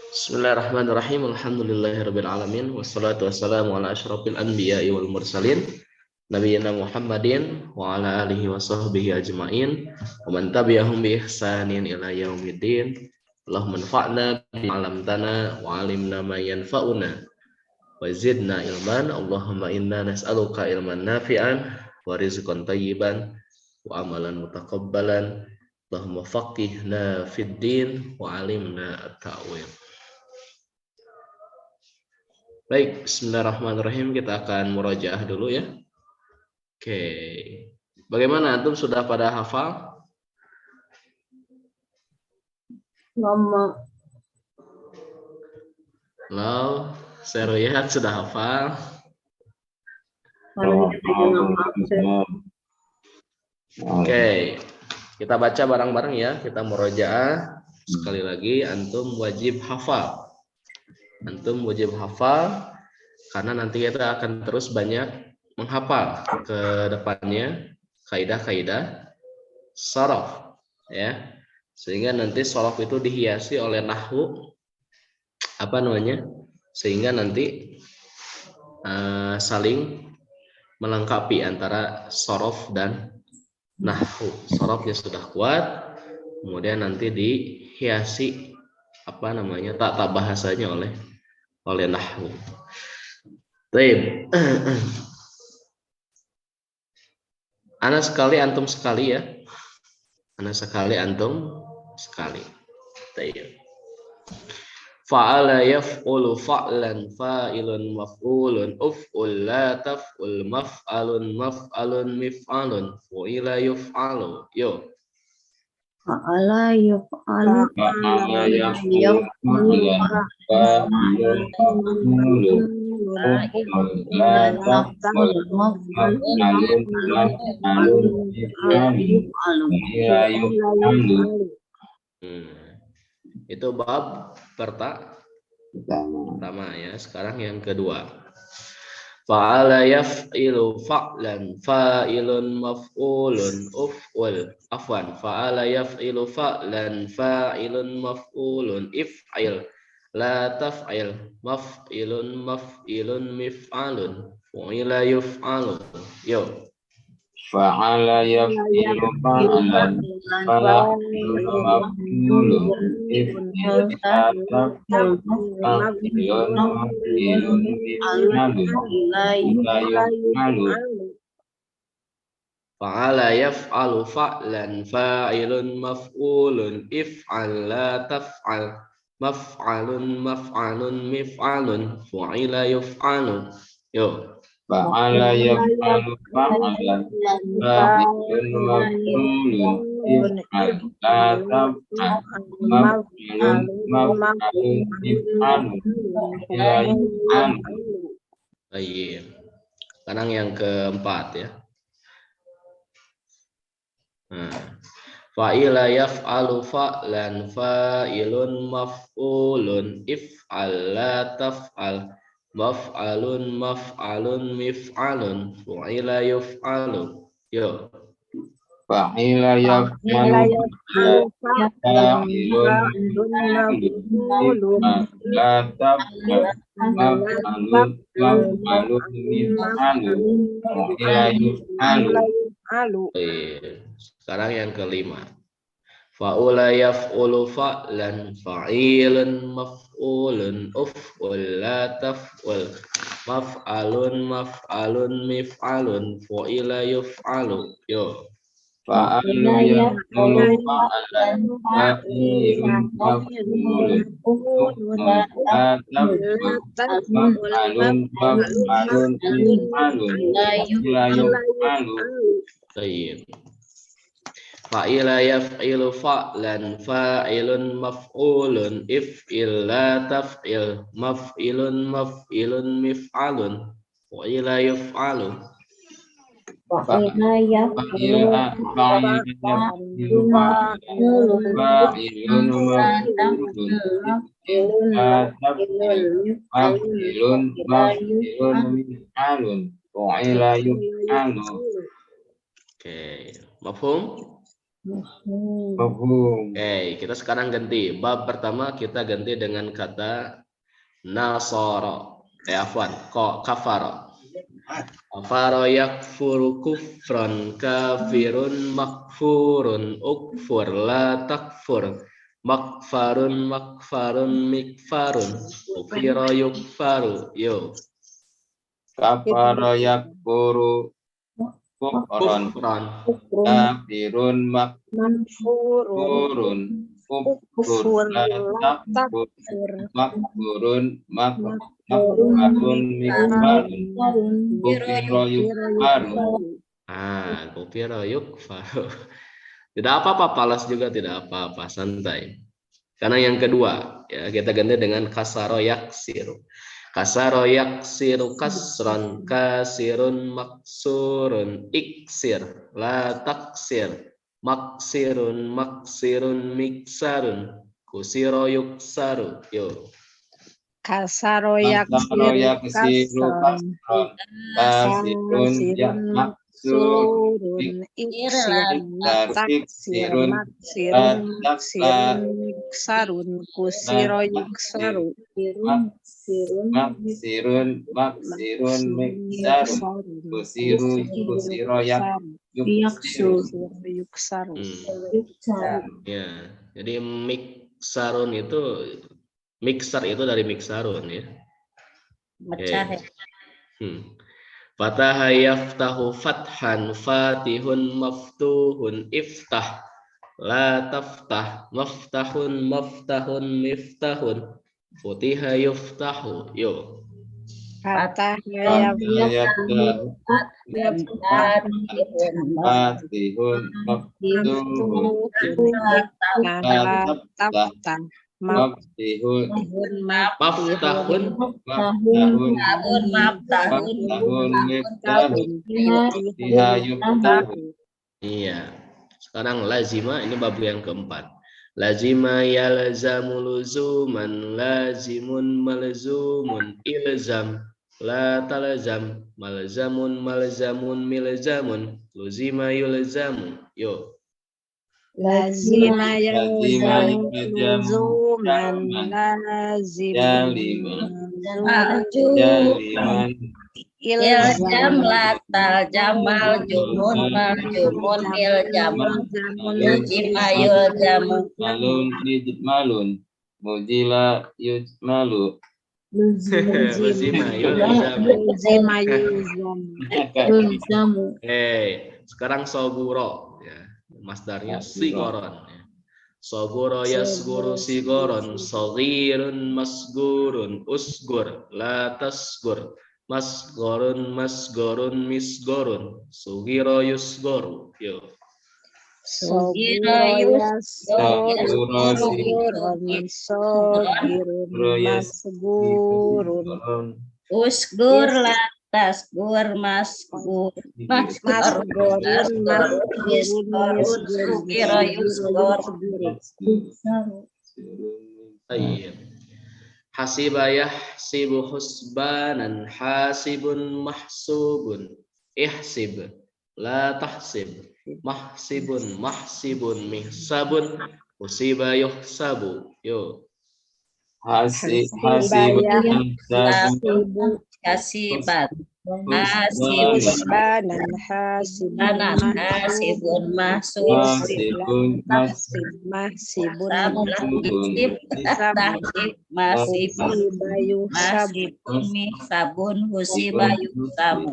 Bismillahirrahmanirrahim. Alhamdulillahirabbil alamin wassalatu wassalamu ala asyrofil anbiya'i wal mursalin nabiyina Muhammadin wa ala alihi wa sahbihi ajmain wa man tabi'ahum bi ihsanin ila yaumiddin. Allahumma anfa'na bima 'allamtana wa 'allimna ma yanfa'una wa zidna ilman. Allahumma inna nas'aluka ilman nafi'an wa rizqan thayyiban wa amalan mutaqabbalan. Allahumma faqihna fid din wa 'allimna at-ta'wil. Baik, bismillahirrahmanirrahim. Kita akan murojaah dulu ya. Oke. Bagaimana antum sudah pada hafal? Mama. Halo, saya lihat sudah hafal. Oke. Kita baca bareng-bareng ya. Kita murojaah. Sekali lagi, antum wajib hafal. Antum wajib hafal karena nanti kita akan terus banyak menghafal ke depannya kaidah-kaidah shorof ya, sehingga nanti shorof itu dihiasi oleh nahwu sehingga nanti saling melengkapi antara shorof dan nahwu. Shorofnya sudah kuat, kemudian nanti dihiasi tata bahasanya oleh nahwu. Baik. Ana sekali, antum sekali ya. Ana sekali, antum sekali. Baik. Fa'ala yaf'ulu fa'lan fa'ilun maf'ulun uf'ul la taf'ul maf'alun mif'alun fu'ila yuf'alu. Yo. Fa'ala yaf'alu Itu bab pertama ya. Sekarang yang kedua. Fa'ala yaf'ilu fa'lan fa'ilun maf'ulun uf'ul. Afwan. Fa'ala yaf'ilu fa'lan fa'ilun maf'ulun if'il. La taf'il maf'ilun mif'alun fu'ila yuf'alu. Yo. Fa'ala yaf'ilu fa'lan fa'ilun maf'ulun if'il maf'ilun mif'alun. Fa'ala yaf'alu fa'lan fa'ilun maf'ulun if'al la taf'al maf'alun mif'alun fu'ila yuf'alu. Yo. Fa'ala yaf'alu fa'lan fa'ilun maf'ulun if'al la taf'al maf'alun mif'alun fu'ila yuf'alu. Baik. Sekarang yang keempat ya. Fa'ila yaf'alu fa'lan fa'ilun maf'ulun if'al la taf'al maf'alun mif'alun fu'ila yuf'alu. Yo. Fa'ila yaf'alu fa'ilun maf'ulun la taf'al maf'alun mif'alun fu'ila yuf'alu. Sekarang yang kelima. Fa'ula yaf'ulu fa'lan fa'ilun maf'ulun uf'ul la taf'ul maf'alun mif'alun fu'ila yuf'alu. Yo. Fa'alu yaf'ulu fa'lan fa'ilun maf'ulun uf'ul la taf'ul maf'alun mif'alun fu'ila yuf'alu. Baik. Fa'ila yaf'ilu fa'lan fa'ilun maf'ulun if'il la taf'il maf'ilun mif'alun fu'ila yuf'alu. Fa'ila yaf'alu fa'ilun maf'ulun la taf'il maf'ilun mif'alun fu'ila yuf'alu. Oke, mafhum? Mafhum. Oke, kita sekarang ganti. Bab pertama kita ganti dengan kata nasara. Afwan, kafara. Kafara yakfuru kufran kafirun makfurun ukfur la takfur makfarun mikfarun ukfira yukfaru. Yo. Kafara yakfuru kufran Kufran. kafirun Manfurun. makfurun la takfur makfurun makfarun mikfarun ukfira yukfaru. Ukfira yukfaru. Tidak apa-apa, palas juga tidak apa-apa, santai. Karena yang kedua, ya kita ganti dengan kasaro yaksiru. Kasaro yaksiru kasran kasirun maksurun iksir la taksir maksirun miksarun kusiro yuksaru. Yo. Kasaro Kasaro yaksiru kasran kasirun surun iksirun taksirun maksirun miksarun kusiro yuksaru maksirun miksarun kusiro yuksaru. Ya, jadi miksarun itu mixer itu dari miksarun ya. Mecah ya. Fataha yaftahu fathan fatihun maftuhun iftah la taftah maftahun miftahun futiha yuftahu. Yo. Fatah yaftahu fatihun maftuhun taftah maftihun Maftahun miftahun futiha yuftahu. Iya. Sekarang lazima, ini bab yang keempat. Lazima yalzamu luzuman lazimun malzumun ilzam la talzam malzamun milzamun luzima yulzamu. Yo. lazima yalzamu luzuman jaliman ilzam latal jamal jumun maljumun iljamun lazima yulzamu malun mujila yujmalu Lazima yulzamu. Sekarang soguro ya. Masdarnya sigoron ya. Soguro yasguru sigoron sogirun masgurun usgur la tasgur masgorun misgorun sugiro yusgoru. Yo. Sogiro yasgurun masgurun usgur latas gur masgur sugiro yusgur. Hasiba yahsibu husbanan hasibun mahsubun ihsib la tahsib mahsibun mihsabun usiba yuhsabu. Yo. hasiban Hasibat hasibanan hasibun mahsibun sabun husibayu samu.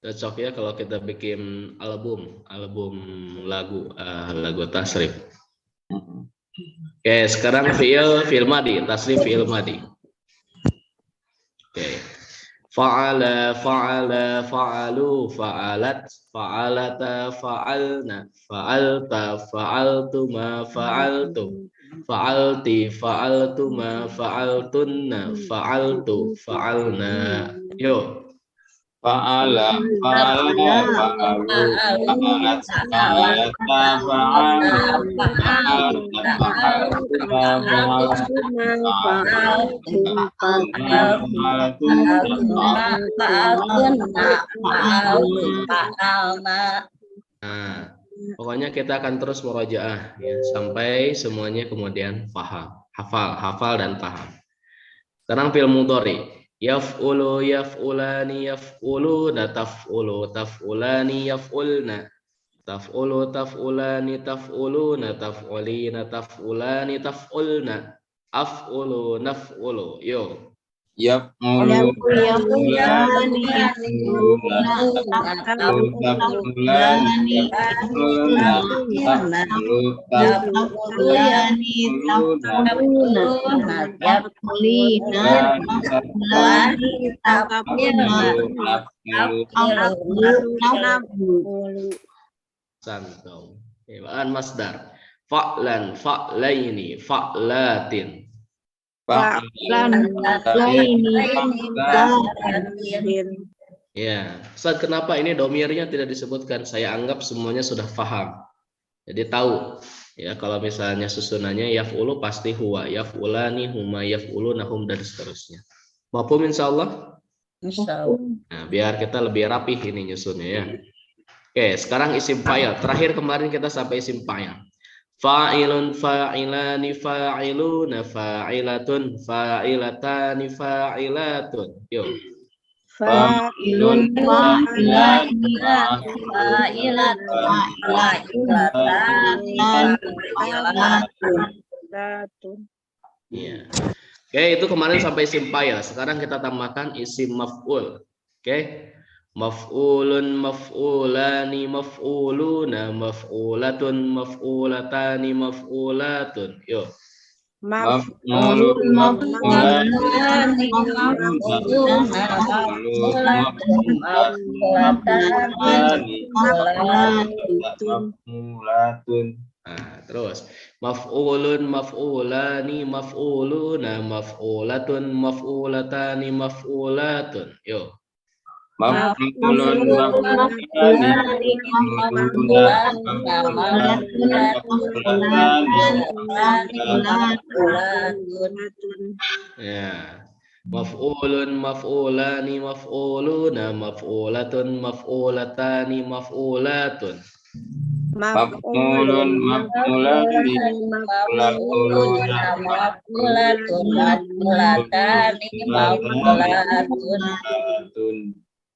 Cocok ya kalau kita bikin album lagu tasrif. Oke, sekarang fi'il madi, tasrif fi'il madi. Oke. Fa'ala, fa'alu, fa'alat, fa'alata, fa'alna, fa'alta, fa'altuma, fa'altum, fa'alti, fa'altuma, fa'altunna, fa'altu, fa'alna. Yo. Fa'ala, fa'alu, fa'alat, fa'alata, fa'alna, fa'alta, Nah, pokoknya kita akan terus murojaah ya sampai semuanya kemudian paham, hafal dan paham. Sekarang fi'il mudhari. Yaf'ulu yaf'ulani yaf'uluna taf'ulu taf'ulani yaf'ulna. Taf'ulu taf'ulani taf'uluna taf'ulina taf'ulani taf'ulna. Af'ulu naf'ulu. Yo. Yaf'ulu Santom. An masdar. Fa'lan fa'laini fa'latin. Ya, Ustaz, kenapa ini domirnya tidak disebutkan? Saya anggap semuanya sudah paham. Jadi tahu ya kalau misalnya susunannya yaf'ulu pasti huwa, yaf'ulani huma, yaf'uluna hum dan seterusnya. Mafhum insyaallah? Insyaallah. Nah, biar kita lebih rapih ini nyusunnya ya. Oke, sekarang isim fa'il. Terakhir kemarin kita sampai isim fa'il. Fa'ilun fa'ilani fa'iluna fa'ilatun fa'ilatani fa'ilatun. Yuk. Fa'ilun Fa'ilani Ya. Oke, itu kemarin sampai isim fa'il. Sekarang kita tambahkan isim maf'ul. Oke. Maf'ulun maf'ulani maf'uluna maf'ulatun maf'ulatani maf'ulatun. Yuk. Maf'ulun maf'ulani maf'ulatun. Nah, terus maf'ulun maf'ulani maf'uluna maf'ulatun maf'ulatani maf'ulatun. Yuk. Maf'ulun maf'ulani Ya. Maf'ulun maf'ulani maf'uluna maf'ulatun maf'ulatani maf'ulatun. Maf'ulun maf'ulani maf'ulatun.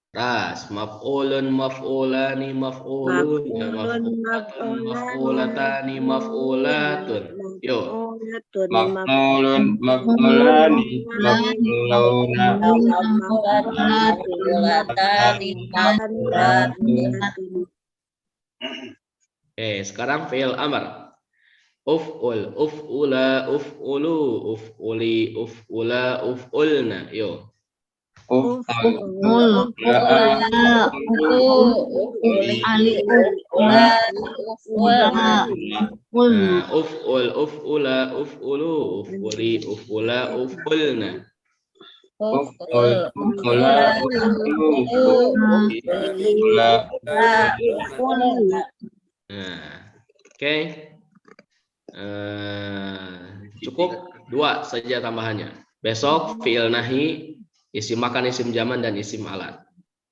Ras, maf'ulun maf'ulani maf'uluna maf'ulatun maf'ulatani maf'ulatun. Yuk. Maf'ulun maf'ulani maf'uluna Oke, sekarang fi'il amr. Uf'ul, uf'ula, uf'ulu, uf'uli, uf'ula, uf'ulna. Yuk. Uf'ul, uf'ula, uf'ulu, uf'uli, uf'ula, uf'ulna. Oke. Cukup 2 saja tambahannya. Besok fi'il nahi, isim makan, isim zaman dan isim alat.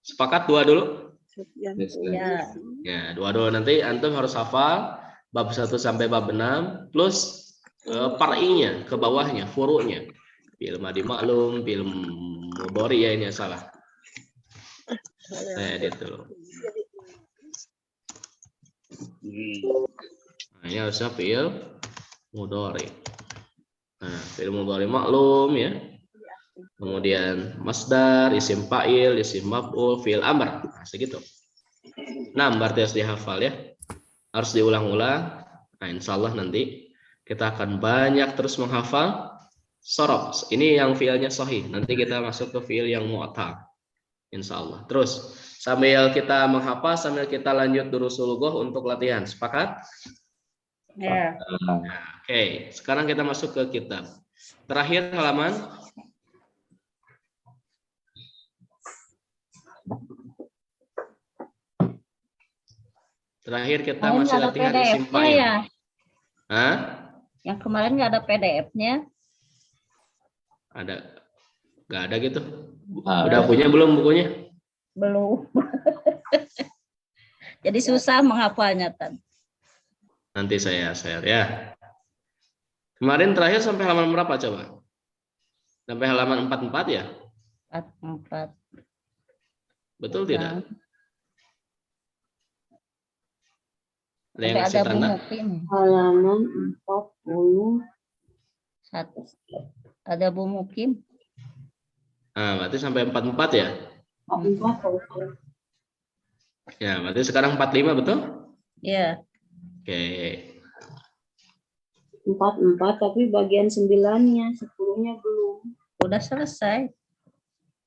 Sepakat 2 dulu? Ya, 2 dulu. Nanti antum harus hafal bab 1 sampai bab 6 plus far'inya ke bawahnya, furu'nya. Fi'il madi maklum, fi'il mudhari ya, ini salah. Saya edit dulu. Nah, ini harusnya fi'il mudhari. Nah, fi'il mudhari maklum ya. Kemudian masdar, isim fa'il, isim maf'ul, fi'il amr. Nah, segitu. 6 berarti harus dihafal ya. Harus diulang-ulang. Nah, insyaallah nanti kita akan banyak terus menghafal sorof. Ini yang fi'ilnya sahih. Nanti kita masuk ke fi'il yang mu'tal. Insyaallah. Terus sambil kita menghafal, sambil kita lanjut durusul lughah untuk latihan. Sepakat? Ya. Oke, sekarang kita masuk ke kitab. Terakhir halaman. Terakhir kita masih latihan isim fa'il. Hah? Yang kemarin nggak ada PDF-nya. Ada? Nggak ada gitu? Ada. Udah punya belum bukunya? Belum. Jadi susah menghafalnya, Tan. Nanti saya share ya. Kemarin terakhir sampai halaman berapa coba? Sampai halaman 44 ya? 44. Betul tidak? Ada yang Sampai ngasih ada tanda? Bu Mukim. Halaman 40. Satu. Ada Bu Mukim. Nah, berarti sampai 44 ya? 44. Ya, berarti sekarang 45 betul? Ya. Oke. 44 tapi bagian 9-nya, 10-nya belum. Udah selesai.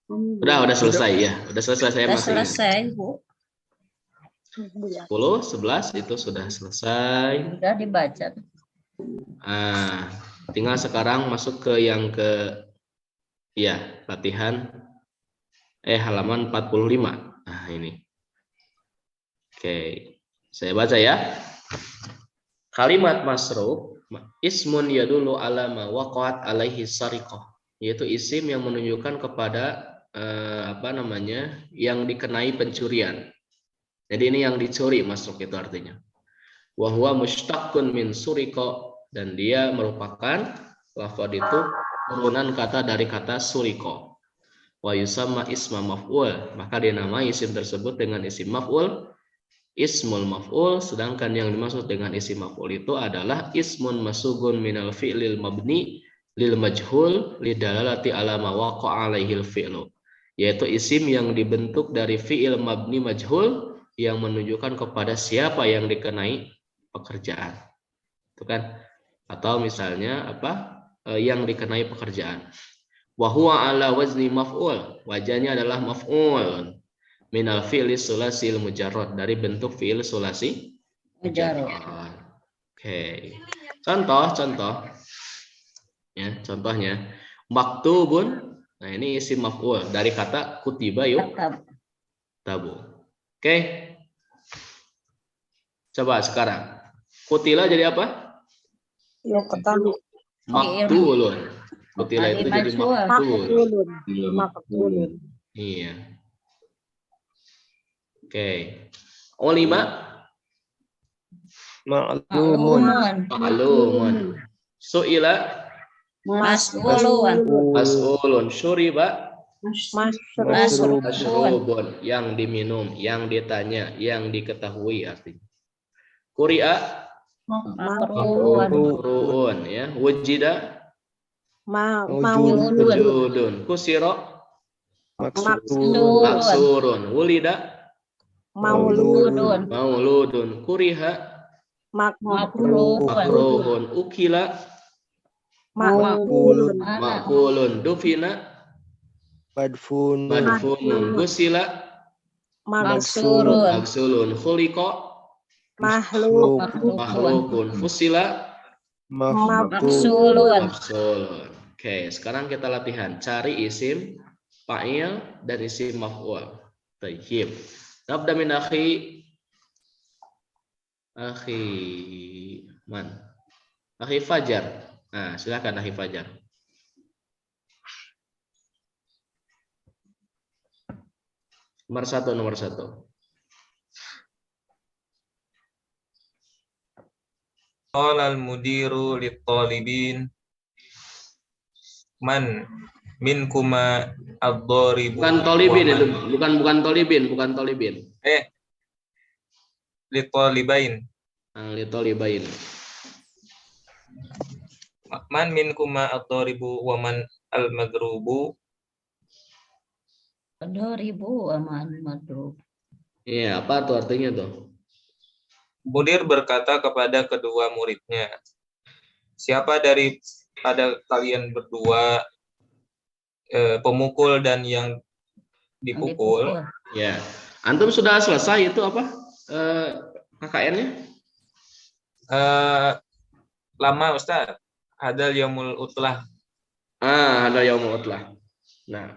Udah selesai ya. Udah selesai, saya Udah masih ingat. selesai, Bu. 10, 11 itu sudah selesai. Udah dibaca. Ah, tinggal sekarang masuk ke yang latihan halaman 45. Nah, ini. Oke. Saya baca ya. Kalimat masruf ismun yadullu ala ma waqa'at alaihi sariqah, yaitu isim yang menunjukkan kepada yang dikenai pencurian. Jadi ini yang dicuri masruf itu artinya. Wa huwa mushtaqun min suriqa, dan dia merupakan lafaz itu turunan kata dari kata suriqa. Wa yusamma isma maf'ul, maka dinamai isim tersebut dengan isim maf'ul. Ismul maf'ul, sedangkan yang dimaksud dengan isim maf'ul itu adalah ismun masugun minal fi'lil mabni lil majhul lidalalati ala ma waqa'a alaihil fi'lu, yaitu isim yang dibentuk dari fi'il mabni majhul yang menunjukkan kepada siapa yang dikenai pekerjaan. Itu kan? Atau misalnya yang dikenai pekerjaan. Wa huwa ala wazni maf'ul, wajahnya adalah maf'ul. Minal fi'li sulasil mujarrad, dari bentuk fi'il sulasi mujarrad. Oke. Contoh. Ya, contohnya maktubun. Nah, ini isim maf'ul dari kata kutiba tabu. Oke. Coba sekarang. Kutila jadi apa? Ya, ketahui. Maktulun. Kutila itu jadi maktul. Maktulun. Iya. Oke. Olima ma'lumun. Su'ila mas'ulun. Syuriba masrubun, yang diminum, yang ditanya, yang diketahui artinya. Quri'a maqru'un, ya. Wujida wujudun. Kusira maksurun. Wulida mauludun. Kuriha makruhun. Ukila makulun. Dufina madfunun. Gusila maksulun. Khuliqa makhlukun. Fusila maksulun. Oke, sekarang kita latihan cari isim fa'il dan isim maf'ul. Tayyib. Nabda min akhi Fajar. Nah, silakan akhi Fajar. Nomor satu. Qala al-mudiru lit-talibin man minkuma ad-dharibu. Bukan tolibin itu, bukan tolibin. Lit-talibain. Lit-talibain. Man minkuma ad-dharibu wa man al-madrubu. Ad-dharibu wa man madrub. Iya, apa tuh artinya tuh? Mudir berkata kepada kedua muridnya, siapa daripada kalian berdua pemukul dan yang dipukul? Ya, antum sudah selesai itu apa KKN-nya? Lama Ustaz. Hadal yaumul utlah. Hadal yaumul utlah. Nah,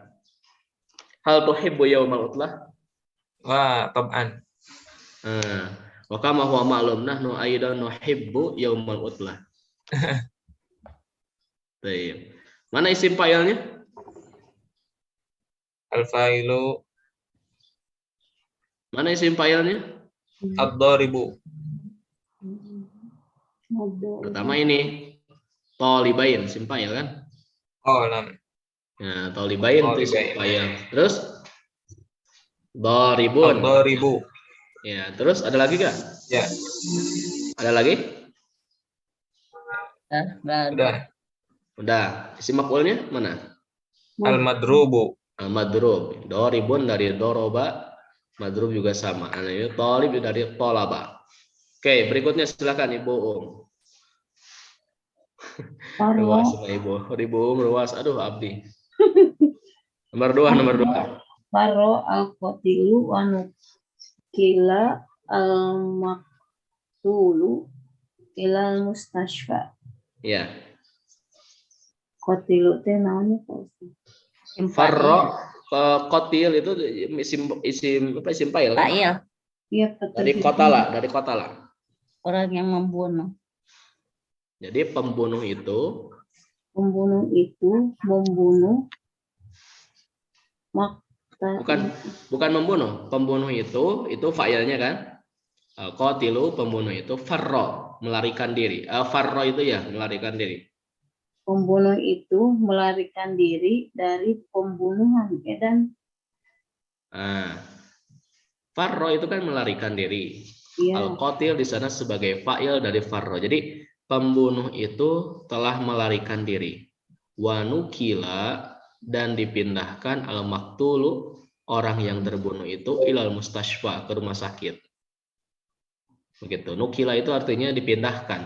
hal tuhibbu yaumul utlah? Wah, tab'an. Wa kama huwa ma'lum nahnu aidan nuhibbu yaumul utlah. Baik. Mana isim fa'ilnya? Al-fa'ilu Mana isim fa'ilnya? ad-daribu. Pertama ini tolibain, isim fa'il kan? Oh, nam. Nah, tolibain itu isim Tolibain. fa'il. Terus daribun. Ad-daribu. Ya, terus ada lagi gak? Ya, Ada lagi? Nggak ada. udah. Udah. Isim maf'ulnya mana? Al-madrubu. Al-madrub. Daribun dari doroba, madrub juga sama. Nah, ini talib dari tolaba. Oke, berikutnya silakan Ibu Um. Ruas Ibu. Ibu Um ruas. Aduh, Abdi. Nomor 2. Faro al-qatilu wa nukila al-maktulu ilal mustashfa. Ya. Qatilu teh naon Pak Ustaz? Farro kotil itu isim fa'il kan? Fa'il, Iya, Dari kotala. orang yang membunuh. Jadi pembunuh itu Pembunuh itu membunuh bukan membunuh. Pembunuh itu fa'ilnya kan? Kotilu pembunuh itu farro melarikan diri. Farro itu ya melarikan diri. Pembunuh itu melarikan diri dari pembunuhan. Dan Farro itu kan melarikan diri. iya, Al-Qatil di sana sebagai fa'il dari farro. Jadi pembunuh itu telah melarikan diri. Wanukila dan dipindahkan al-maktulu orang yang terbunuh itu ilal mustashfa ke rumah sakit. Begitu. Nukila itu artinya dipindahkan,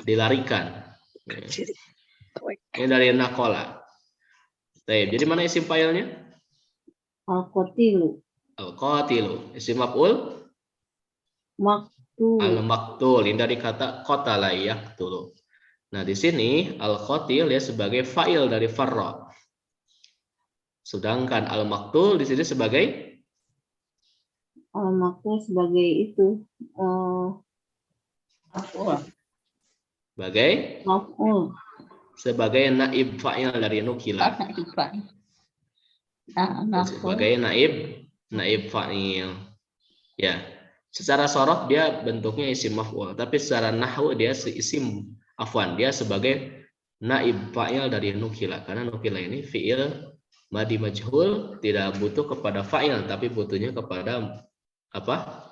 dilarikan. Ini dari nakola. Jadi mana isim fa'ilnya? al-qatilu Al-qatilu. Isim maf'ul? maktul. Al-maktul. Ini dari kata qatala yaqtulu. Nah, di sini al-qatil ya sebagai fa'il dari farra. Sedangkan al-maktul di sini sebagai Al-maktul sebagai itu maf'ul. sebagai naib fa'il dari nukila. Sebagai naib fa'il. Ya. Secara sorof dia bentuknya isim maf'ul, tapi secara nahwu dia dia sebagai naib fa'il dari nukila, karena nukila ini fi'il madi majhul, tidak butuh kepada fa'il tapi butuhnya kepada apa?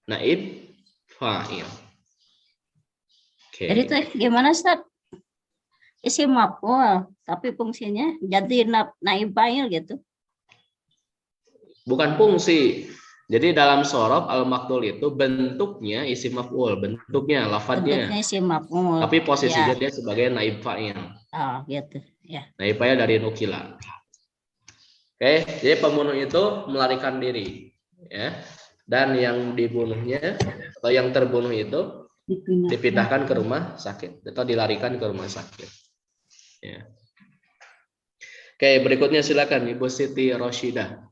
Naib fa'il. Jadi itu gimana Ustaz? Isim maf'ul, tapi fungsinya jadi naib fa'il gitu. Bukan fungsi. Jadi dalam sorof al-maktul itu bentuknya isim maf'ul, bentuknya lafadznya. Bentuknya isim maf'ul. Tapi posisinya dia sebagai naib fa'il. Oh, gitu. Ya. Naib fa'il dari nukila. Oke, jadi pembunuh itu melarikan diri, ya. Dan yang dibunuhnya atau yang terbunuh itu dipindahkan ke rumah sakit atau dilarikan ke rumah sakit. Ya. Oke, berikutnya silakan Ibu Siti Roshidah.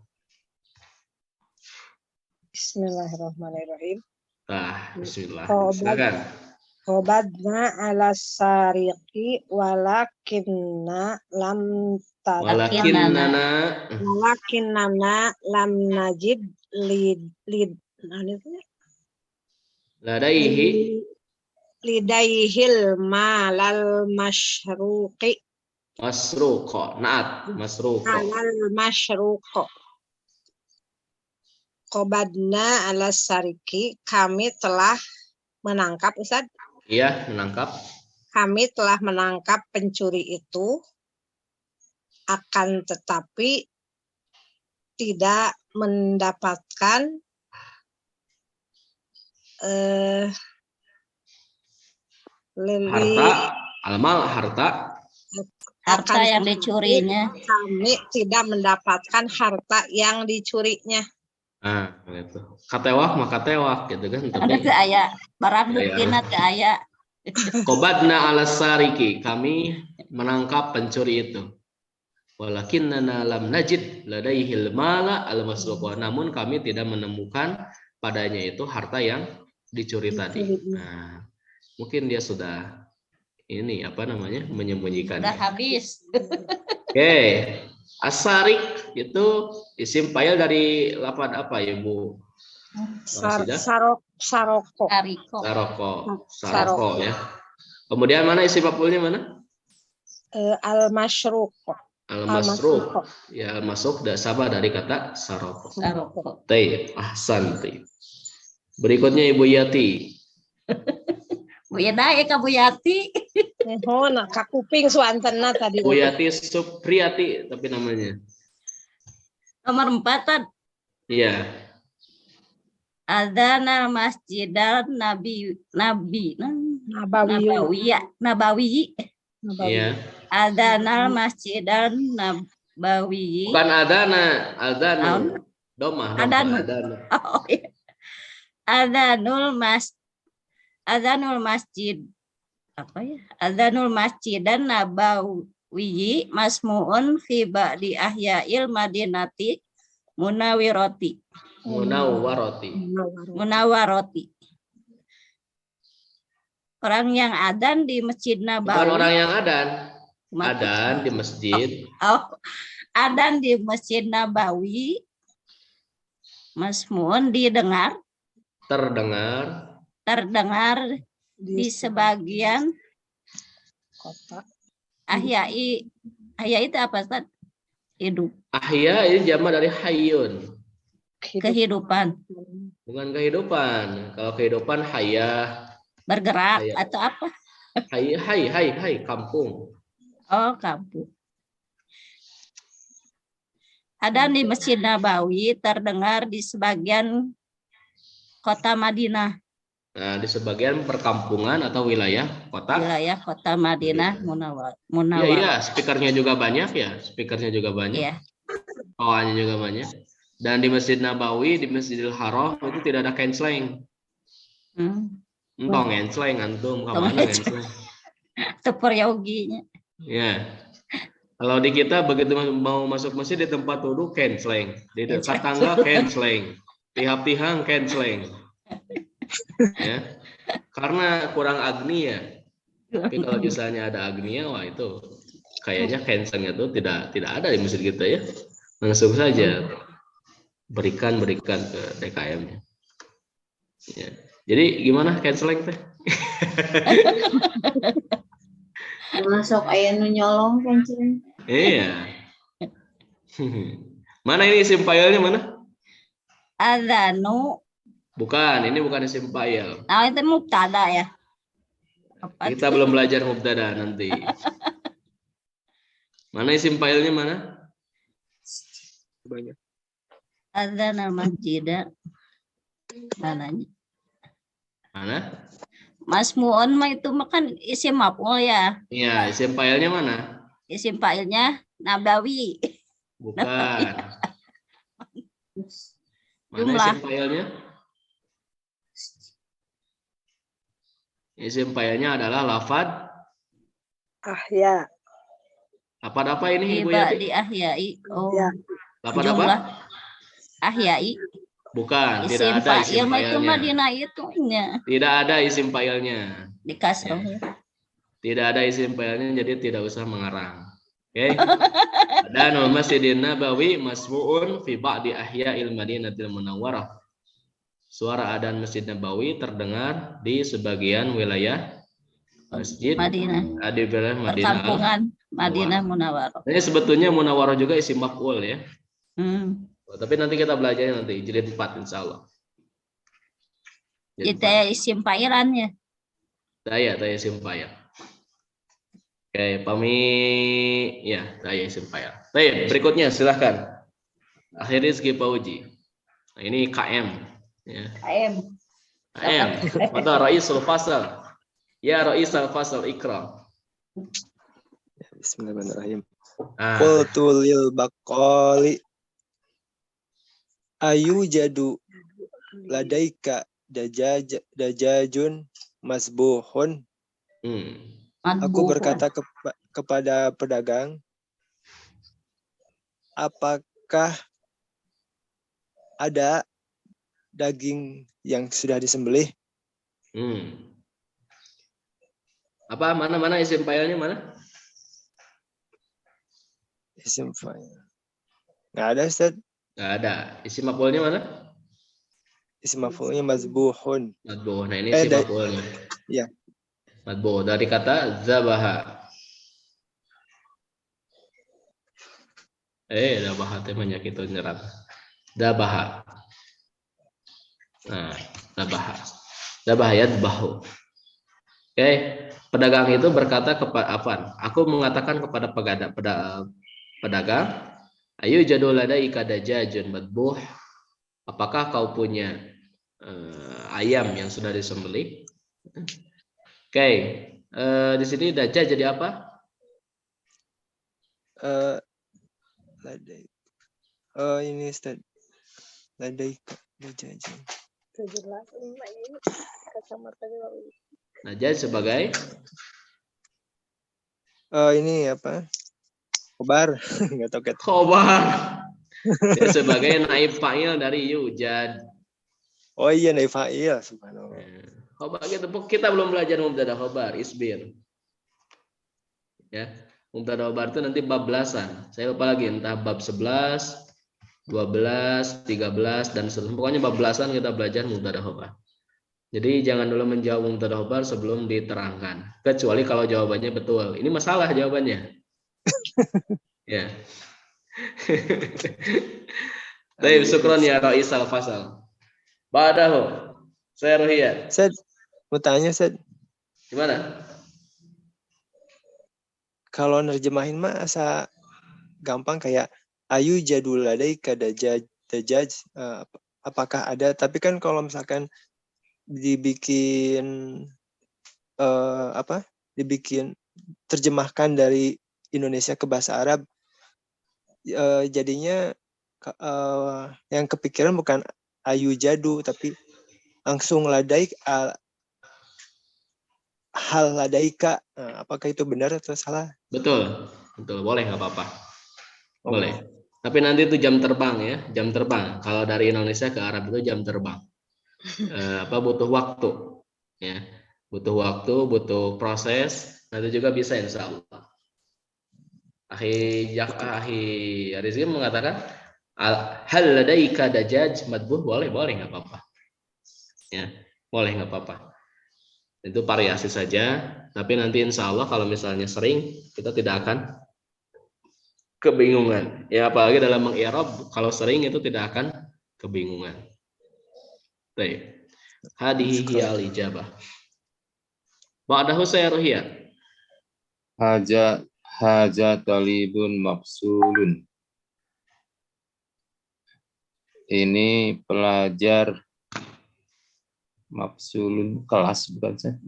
Bismillahirrahmanirrahim. Bismillah. Silakan. Qobadna ala sariqi walakinna lam walakinnana lam najid lidaihil malal masyruqi masruqo. Qobadna ala sariki, kami telah menangkap, Ustaz. Iya, menangkap. Kami telah menangkap pencuri itu, akan tetapi tidak mendapatkan harta yang dicurinya. Kami tidak mendapatkan harta yang dicurinya. Gitu. Katewak gitu kan. Ada ke aya barang buktina ke aya. Qobadna ala sariki, kami menangkap pencuri itu. Walakinnana lam najid ladaihil mala al masruqa, namun kami tidak menemukan padanya itu harta yang dicuri tadi. Nah, Mungkin dia sudah ini apa namanya menyembunyikan. Udah habis. Oke, asarik itu isim fa'il dari lafaz apa ya Bu? Rasidah? Saroko. Kariko. Saroko ya. Kemudian mana isim maf'ulnya mana? Al-Masyruk. Al-masruq. Ya, al-masruq sama dari kata saroko. Saroko. Tayyib, ahsanti. Berikutnya Ibu Yati. Bu Yati, Kak Bu Yati. Kakuping suantena tadi. Bu Yati Supriyati tapi namanya. Nomor 4 Tad. Iya. Adzana masjidal nabawi. Iya. Adzana masjidal nabawi. Bukan adana, adanu. Domah, Adanu. adanu. Oh, iya. Adzanul masjid apa ya? Adzanul masjid dan nabawi masmuun fi ba'di ahya'il madinati munawwarati. Orang yang adzan di Masjid Nabawi. Bukan orang yang adzan di masjid. Oh, adzan di Masjid Nabawi masmuun terdengar di sebagian kota. Ahya'i itu apa Ustaz? Hidup. Ahya ini jamak dari hayyun. Kehidupan. Bukan kehidupan. Kalau kehidupan haya. Bergerak Haya. atau apa? Hai, kampung. Oh, kampung. Adzan di Masjid Nabawi terdengar di sebagian kota Madinah. Nah, di sebagian perkampungan atau wilayah kota. Wilayah kota Madinah Munawwarah. Iya, speakernya juga banyak ya. Speakernya juga banyak. Iya. Kawannya juga banyak. Dan di Masjid Nabawi, di Masjidil Haram itu tidak ada canceling. Entong canceling antum kemana canceling? Tepur yoginya. Ya. Kalau di kita begitu mau masuk masjid di tempat wudhu canceling, di dekat tangga canceling, tihang canceling. Ya. Karena kurang agnia. Tapi kalau misalnya ada agnia, wah itu kayaknya cancelingnya itu tidak ada di masjid kita ya. Langsung saja berikan ke DKM-nya. Ya. Jadi gimana canceling teh? Masuk aya nu nyolong canceling. Iya. Mana ini isim fa'ilnya mana? Adzanu. Bukan, ini bukan isim fa'il. Nah, itu mubtada ya. Apa Kita belum belajar mubtada nanti. Mana isim fa'ilnya mana? Banyak. adzanal masjid. Mananya? Mana? Masmuun mah itu makan isim maf'ul ya. Iya, isim fa'ilnya mana? Isim fa'ilnya Nabawi. Bukan. Mana Jumlah. isim fa'ilnya? Isim fa'ilnya adalah lafad. Ahya. Lafad apa ini Ibu Tiba Yati? di ahyai. Oh. Ya. Lafad apa? Jumlah ahyai. Bukan, Isim tidak ada isim fa'il mah itu mah fa'ilnya. dina itunya. Tidak ada isim fa'ilnya. Di kasroh. Tidak ada isim fa'ilnya, jadi tidak usah mengarang. Oke. Dan Masjidin Nabawi masmu'un fi ba'di ahya'il Madinatil Munawwarah. Suara adzan Masjid Nabawi terdengar di sebagian wilayah Masjid Madinah. Di wilayah Madinah. Perkampungan Madinah Munawwarah. Ini sebetulnya Munawwarah juga isim maf'ul ya. Tapi nanti kita belajar nanti jilid 4 insyaallah. Kita isim fa'ilannya. Saya isim fa'il. Oke, saya isim fa'il. Baik, berikutnya silahkan. Akhir Rizki Pauji. Nah, ini KM ya. KM. Mata Raisul Fasal. Ya Raisul Fasal Ikram. Bismillahirrahmanirrahim. Qultu lil baqali ayu jadu ladaika dajajun masbuhun. Aku berkata kepada pedagang, apakah ada daging yang sudah disembelih? Apa? Mana isim fa'ilnya mana? Isim fa'il. Nggak ada, Ustaz. Nggak ada. Isim maf'ulnya mana? Isim maf'ulnya mazbuhun. Madbuh. Nah, ini isim maf'ulnya. Iya. Madbuh dari kata zabaha. Dabaha teh banyak itu nyerap. Dabaha. Nah, dabaha. Dabaha yadbahu. Oke, pedagang itu berkata kepada apa? Aku mengatakan kepada pedagang, ayo jadul ladaika dajajun madbuh. Apakah kau punya ayam yang sudah disembelih? Oke, di sini dajjal jadi apa? Ladaik. Ini Ustaz. Ladaika dajajun. Dajjal sebagai Ini apa? Khobar. Nggak tahu kata. khobar. Ya, sebagai naib fa'il dari yujad. Oh iya, naib fa'il. Subhanallah. Khobar gitu. Kita belum belajar mubtada khobar, isbir. Ya, mubtada khobar itu nanti bab belasan. Saya lupa lagi entah bab 11, 12, 13 dan seterusnya. Pokoknya bab belasan kita belajar mubtada khobar. Jadi jangan dulu menjawab mubtada khobar sebelum diterangkan. Kecuali kalau jawabannya betul. Ini masalah jawabannya. Ya. Baik, syukron ya Rais al-Fasal. Ba'dahu. Saya Ruhiyat. Ustaz, mau tanya, Ustaz. Gimana? Kalau nerjemahin mah asa gampang kayak ayu jadul ladaika dajaj. Apakah ada? Tapi kan kalau misalkan dibikin dibikin terjemahkan dari Indonesia ke bahasa Arab, jadinya yang kepikiran bukan ayu jadu tapi langsung ladaik hal ladaika. Apakah itu benar atau salah? Betul, boleh nggak apa-apa. Boleh. Tapi nanti itu jam terbang ya, jam terbang. Kalau dari Indonesia ke Arab itu jam terbang. Butuh waktu, ya. Butuh waktu, butuh proses. Nanti juga bisa insya Allah. Akhi Rizky mengatakan hal ladaika dajaj madbuh, boleh nggak apa-apa. Ya, boleh nggak apa-apa. Itu variasi saja. Tapi nanti insya Allah kalau misalnya sering kita tidak akan kebingungan. Ya apalagi dalam meng-i'rab kalau sering itu tidak akan kebingungan. Baik. Hadihi hiyal ijabah. Ba'dahu sayruhiyat. Haja talibun mafsulun. Ini pelajar mafsulun, kelas bukan sih?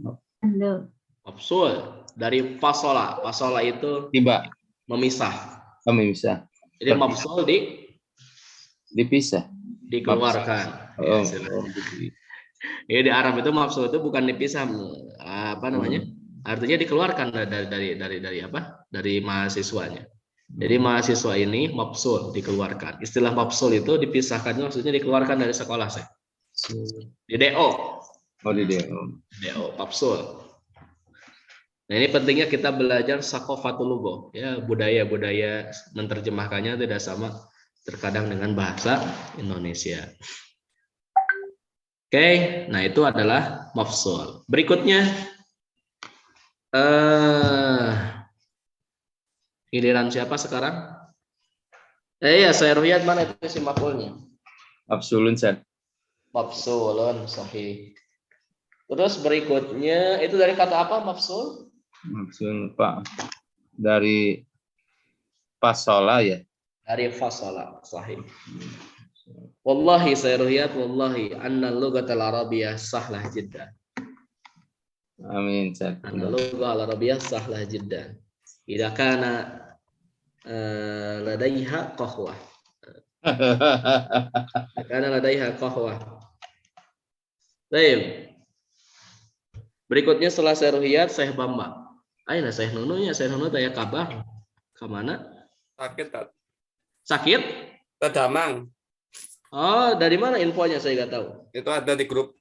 Mafsul dari fasola. Fasola itu tiba, memisah. Memisah. Jadi mafsul dipisah, dikeluarkan. Ya, di Arab itu mafsul itu bukan dipisah, artinya dikeluarkan dari apa? Dari mahasiswanya. Jadi mahasiswa ini mafsul dikeluarkan. Istilah mafsul itu dipisahkannya maksudnya dikeluarkan dari sekolah saya. Di DO. Oh, di DO. DO mafsul. Nah, ini pentingnya kita belajar sakofatul lugha, ya, budaya-budaya menerjemahkannya tidak sama terkadang dengan bahasa Indonesia. Oke, nah itu adalah mafsul. Berikutnya giliran siapa sekarang? Ya, saya Ruhiyat, mana itu si maf'ulnya? Mafsulun, Ustaz. Mafsulun, sahih. Terus berikutnya itu dari kata apa mafsul? Mafsul, Pak. Dari fasola ya. Dari fasola, sahih. Wallahi saya Ruhiyat, wallahi anna lughatal arabiyyah sahlah jiddan. Amin, Ustaz. Anna lughatal arabiyyah sahlah jiddan. Idza kana ladaiha qahwah. Karena ladaiha qahwah. Baik. Berikutnya setelah saya Ruhiyat, saya Bambang. Aina saya Nununya, saya Nunu tanya kabar. Ke mana? Sakit, Pak. Sakit? Tadamang. Oh, dari mana infonya saya nggak tahu. Itu ada di grup.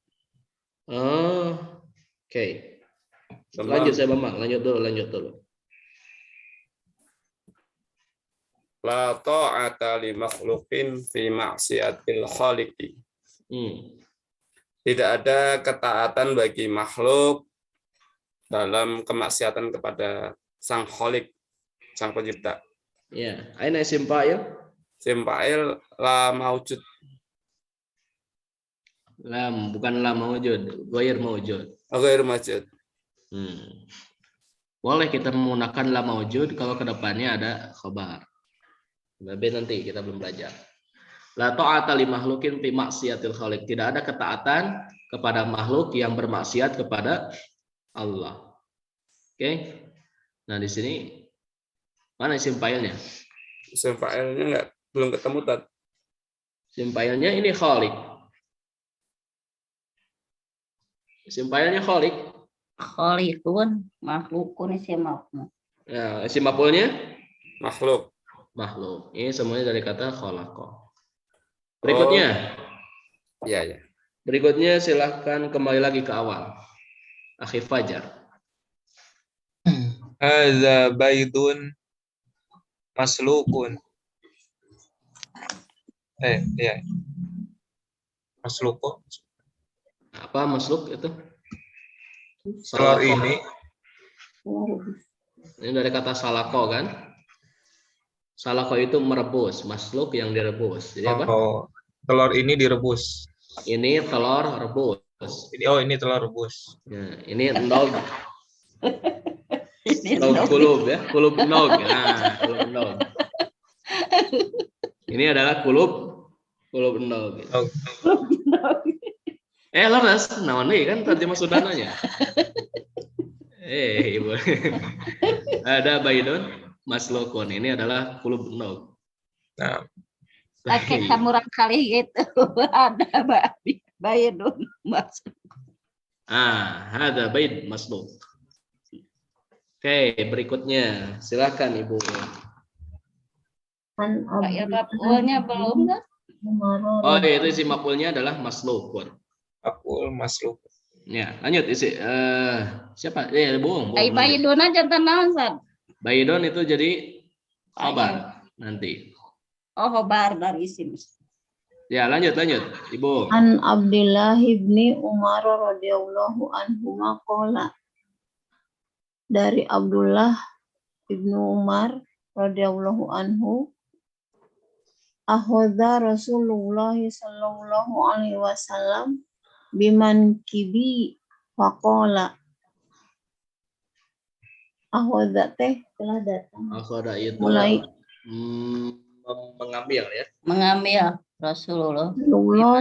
Oh, oke. Lanjut saya Bambang, lanjut dulu. La ta'ata li makhluqin fi maksiatil khaliqi. Tidak ada ketaatan bagi makhluk dalam kemaksiatan kepada Sang Khalik, Sang Pencipta. Ya, aina isim fa'il? Isim fa'il la maujud. Lam, bukan lam maujud, ghair maujud. Ghair maujud. Boleh kita menggunakan lam maujud kalau kedepannya ada khabar. Tapi nanti kita belum belajar. La ta'ata li makhluqin fi maksiatil khaliq. Tidak ada ketaatan kepada makhluk yang bermaksiat kepada Allah. Oke. Nah, di sini mana isim fa'ilnya? Isim fa'ilnya belum ketemu Tat. Isim fa'ilnya ini khaliq. Isim fa'ilnya khaliq. Khaliqun, makhlukun isim maf'ul. Ya, isim maf'ulnya Makhluk. makhluk. Ini semuanya dari kata khalaqa. Berikutnya. Iya. Berikutnya silahkan kembali lagi ke awal. Akhi Fajar. Hadza baidun maslukun. Iya. Masluko. Apa masluk itu? Telur Salako. ini. Ini dari kata salako kan? Salako itu merebus, masluk yang direbus. Jadi apa? Telur ini direbus. Ini telur rebus. Ini telur rebus. Nah, ini endog. Ini Endog kulub ya, kulub endog. Nah, kulub endog. Ini adalah kulub endog. Leres, naon nih kan terjemah Sudananya. Ibu. Ada baidun maslukun. Ini adalah kulub endog. Nah, pakai murah kali gitu. Ada baidun masluk. Ada baid masluk. Oke, berikutnya silakan Ibu. Fa'il maf'ulnya belum kan? Oh, itu isi maf'ulnya adalah maslukun. akul masluk. Ya, lanjut isi siapa? Bohong. Baidun aja tenang, San. Baidun itu jadi khabar nanti. Oh, khabar dari isim. Ya, lanjut Ibu. An Abdullah ibni Umar radhiyallahu anhu qala. Dari Abdullah ibnu Umar radhiyallahu anhu, akhadha Rasulullah sallallahu alaihi wasallam biman kibi faqala. Akhadha telah datang. Akhadha itu Mulai mengambil ya. Mengambil Rasulullah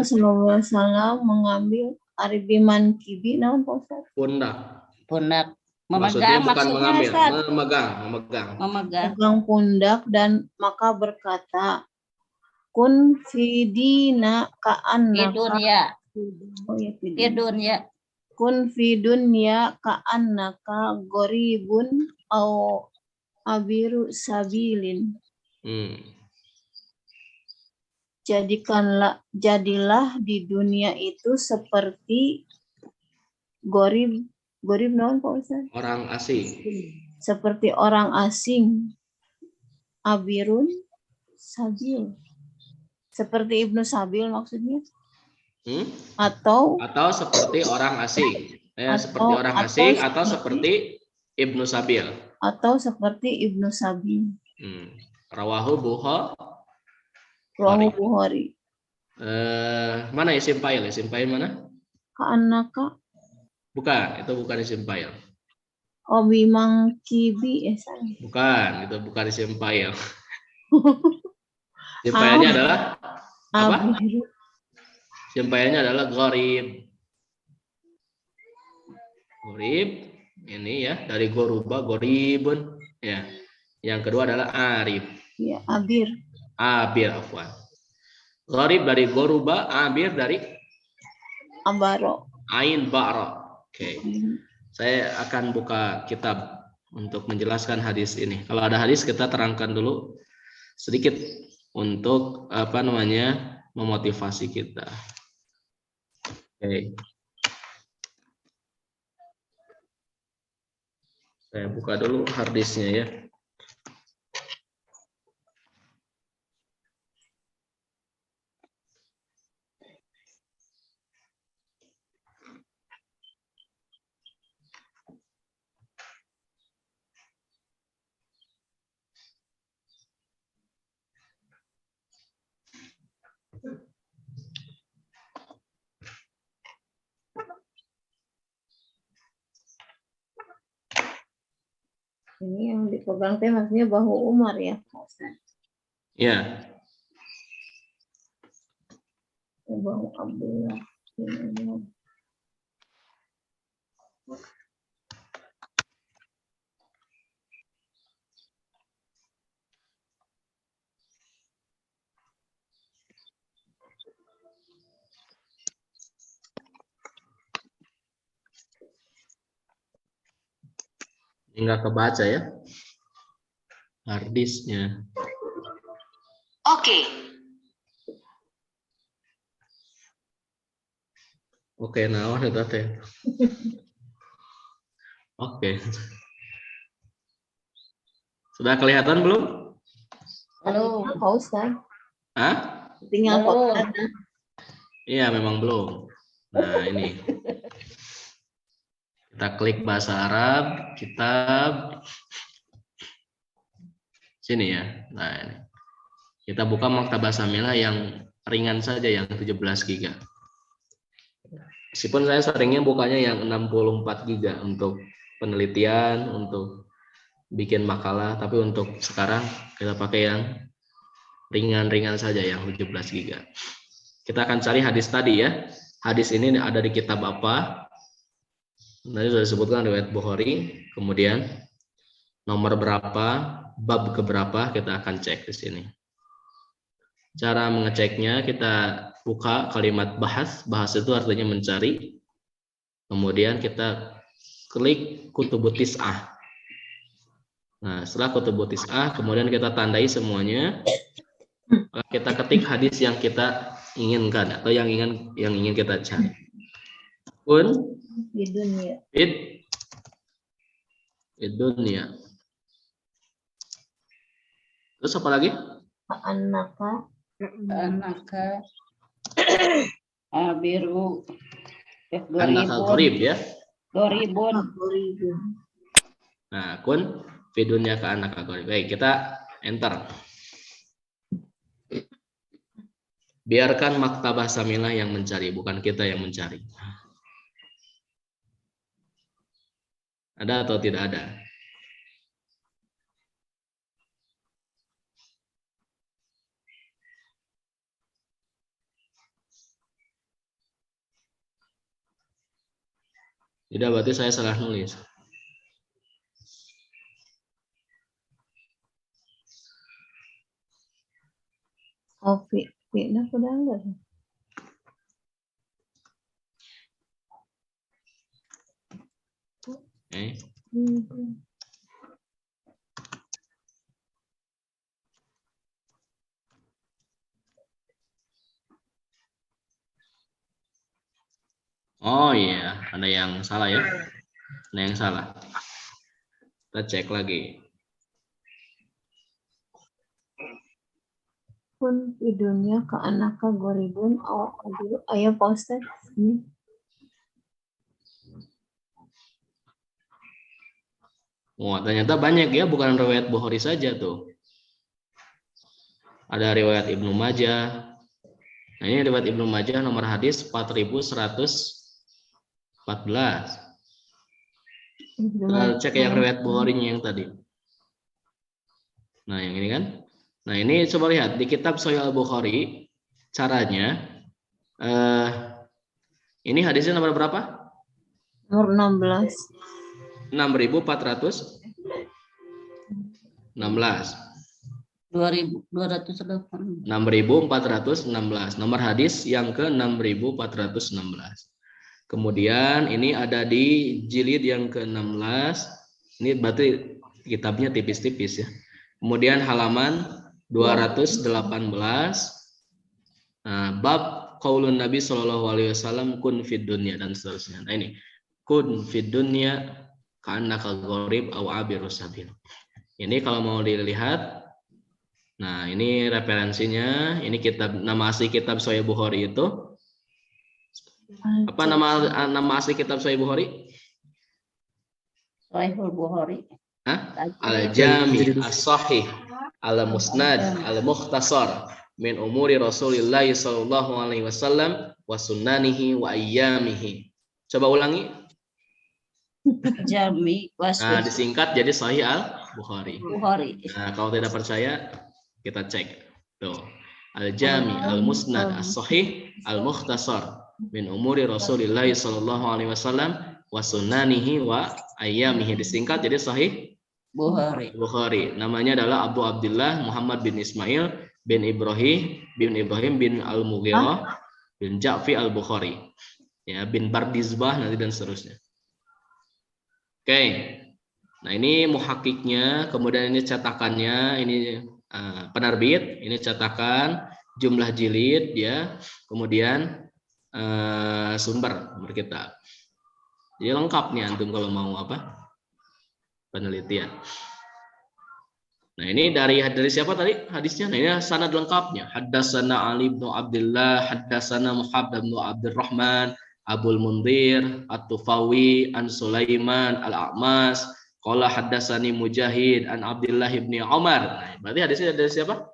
sallallahu alaihi wasallam mengambil ari biman kibi naon Pak? Pundak. memegang bukan maksudnya mengambil, Ustaz. memegang. Pegang pundak dan maka berkata, kun fidina Di ka'annaka. dunia. Oh ya, Di dunia. kun fi dunya ka'annaka goribun au abiru sabilin. Jadilah di dunia itu seperti gorib naon Pak Ustaz? Orang asing. Seperti orang asing. Abirun sabil. Seperti Ibnu Sabil maksudnya? Atau seperti orang asing. Seperti orang asing atau seperti Ibnu Sabil. Atau seperti Ibnu Sabil. Rawahu Bukhari. Mana isim fa'il? Isim fa'il mana? Ka'annaka. Bukan, itu bukan isim fa'il. Bimang kibi Bukan, itu bukan isim fa'il. Isim fa'ilnya adalah apa? Isim fa'ilnya adalah gharib. Gharib ini ya dari goruba, goribun ya. Yang kedua adalah arif. Ya, abir. Abir afwan. Gharib dari goruba, abir dari Ambaro. ain ba'ra. Oke. Saya akan buka kitab untuk menjelaskan hadis ini. Kalau ada hadis kita terangkan dulu sedikit untuk memotivasi kita. Oke. Saya buka dulu harddisknya ya. Ini yang dipegang teh maksudnya bahu Umar ya, Pak Ustaz. Ya, Bahu Abdullah. ini nggak kebaca ya harddisknya. Oke, naon eta teh? Oke. Sudah kelihatan belum? Belum. Pak Ustaz. Hah? Tinggal Pak Belum. Ustaz. Iya, memang belum. Nah, ini. Kita klik bahasa Arab, kitab. Sini ya. Nah, ini. Kita buka Maktabah Samilah yang ringan saja, yang 17 GB. Meskipun saya seringnya bukanya yang 64 GB untuk penelitian, untuk bikin makalah, tapi untuk sekarang kita pakai yang ringan-ringan saja, yang 17 GB. Kita akan cari hadis tadi ya. Hadis ini ada di kitab apa? Tadi sudah disebutkan riwayat Bukhari, kemudian nomor berapa, bab keberapa, kita akan cek di sini. Cara mengeceknya, kita buka kalimat bahas. Bahas itu artinya mencari. Kemudian kita klik kutubut tis'ah. Nah, setelah kutubut tis'ah, kemudian kita tandai semuanya. Kita ketik hadis yang kita inginkan atau yang ingin kita cari. Kun Di dunia. Fid dunia. Terus apa lagi? Anaka. Anaka biru Anaka gharib ya. goribun. Nah, kun fid dunia ka anaka gharib. Baik, kita enter. Biarkan Maktabah Samilah yang mencari, bukan kita yang mencari. Ada atau tidak ada? Tidak, berarti saya salah nulis. Oh, Fitnah sudah enggak? Okay. Oh iya, ada yang salah ya. Ada yang salah. Kita cek lagi. Pun di dunia ke anaka goribun awak dulu ayah Pak Ustaz. Wah, ternyata banyak ya, bukan riwayat Bukhari saja tuh. Ada riwayat Ibnu Majah. Nah, ini riwayat Ibnu Majah nomor hadis 4114. Kita cek yang riwayat Bukhari-nya yang tadi. Nah, yang ini kan. Nah, ini coba lihat di kitab Sahih Al-Bukhari caranya. Ini hadisnya nomor berapa? Nomor 16. 6416. 2208. 6416. Nomor hadis yang ke 6416. Kemudian ini ada di jilid yang ke-16. Ini berarti kitabnya tipis-tipis ya. Kemudian halaman 218. Nah, bab qaulun Nabi Shallallahu alaihi wasallam kun fid dunya dan seterusnya. Nah, ini kun fid dunya ka'annaka gharib aw abirus sabil. Ini kalau mau dilihat, nah ini referensinya, ini kitab, nama asli kitab Sahih Bukhari itu apa nama asli kitab Sahih Bukhari? Sahihul Bukhari. Al-Jami As-Sahih Al-Musnad Al-Mukhtasar min umuri Rasulillah sallallahu alaihi wasallam wa sunnanihi wa ayyamihi. Coba ulangi. Jami Nah, waswis disingkat jadi Sahih Al-Bukhari. Bukhari. Nah, kalau tidak percaya kita cek. Tuh. Al-Jami Al-Musnad As-Sahih Al-Mukhtasar min umuri Rasulillah sallallahu alaihi wasallam wa sunnanihi wa ayyamihi. Disingkat jadi Sahih Bukhari. Namanya adalah Abu Abdullah Muhammad bin Ismail bin Ibrahim bin Al-Mughirah bin Ja'fi Al-Bukhari. Ya, bin Bardizbah nanti dan seterusnya. Oke. Nah, ini muhakiknya, kemudian ini cetakannya, ini penerbit, ini cetakan, jumlah jilid ya, kemudian sumber kitab. Jadi lengkap nih antum kalau mau apa? Penelitian. Nah, ini dari siapa tadi hadisnya? Nah, ini sanad lengkapnya. Haddatsana Ali bin Abdullah, haddatsana Muhammad bin Abdurrahman, Abul Mundhir, At-Tufawi, an Sulaiman, Al-A'mas, qala haddatsani Mujahid an Abdullah bin Umar. Nah, berarti hadisnya dari siapa?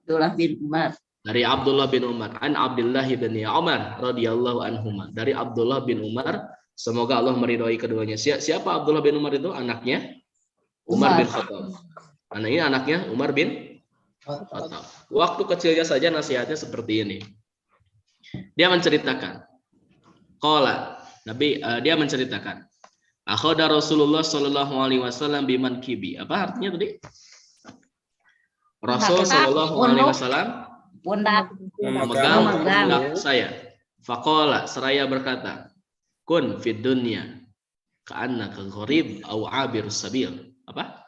Abdullah bin Umar. Dari Abdullah bin Umar, an Abdullah bin Umar radhiyallahu anhuma. Dari Abdullah bin Umar, semoga Allah meridhai keduanya. Siapa Abdullah bin Umar itu? Anaknya Umar bin Khattab. Nah, ini anaknya Umar bin Khattab. Waktu kecilnya saja nasihatnya seperti ini. Dia menceritakan, qala, dia menceritakan, akhadha Rasulullah sallallahu alaihi wasallam biman kibi. Apa artinya tadi? Rasul sallallahu alaihi wasallam memegang pundak saya. Faqala, seraya berkata, kun fid dunya ka'annaka gharib aw abirus sabil. Apa?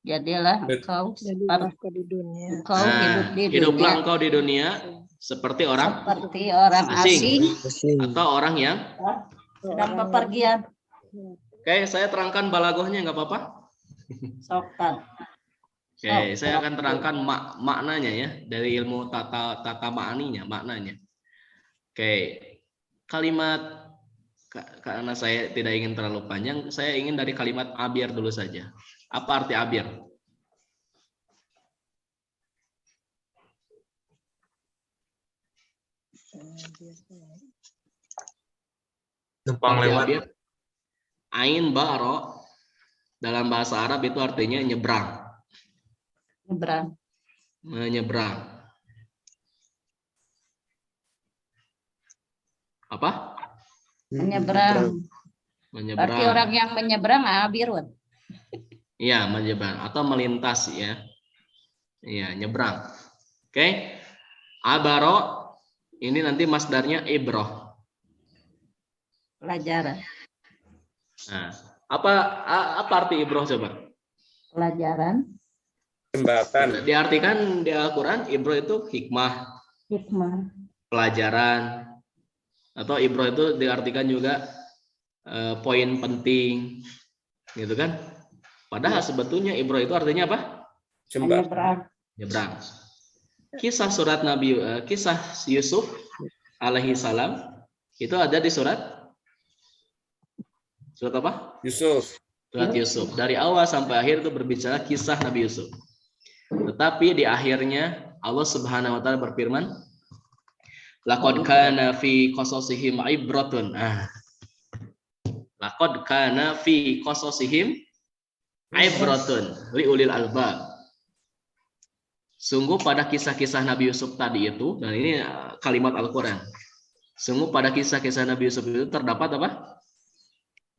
Jadilah engkau di dunia. engkau hidup di Hiduplah dunia engkau di dunia seperti orang asing atau orang yang sedang bepergian. Oke, saya terangkan balagohnya nggak apa-apa? Sokat. Oke, saya akan terangkan maknanya ya dari ilmu tata ma'aninya, maknanya. Oke, kalimat, karena saya tidak ingin terlalu panjang, saya ingin dari kalimat abir dulu saja. Apa arti abir? Numpang lewat. Abir. Ain baro dalam bahasa Arab itu artinya nyebrang. Menyeberang. Apa? Menyeberang. Berarti orang yang menyeberang abirun. Iya, menyeberang atau melintas ya. Iya, nyebrang. Oke. Abaro ini nanti masdarnya ibroh. Pelajaran. Nah, apa arti ibroh coba? Pelajaran. Jembatan. Diartikan di Al-Qur'an ibroh itu hikmah, pelajaran, atau ibroh itu diartikan juga poin penting, gitu kan? Padahal sebetulnya ibroh itu artinya apa? Jembatan. Nyebrang. Kisah surat Nabi, kisah Yusuf alaihi salam itu ada di surat apa? Yusuf. Surat Yusuf. Dari awal sampai akhir itu berbicara kisah Nabi Yusuf. Tetapi di akhirnya Allah Subhanahu wa taala berfirman, laqad kana fi qasasihim ibratun. Laqad kana fi qasasihim ibratun li ulil albab. Sungguh pada kisah-kisah Nabi Yusuf tadi itu, dan ini kalimat Al-Qur'an. Sungguh pada kisah-kisah Nabi Yusuf itu terdapat apa?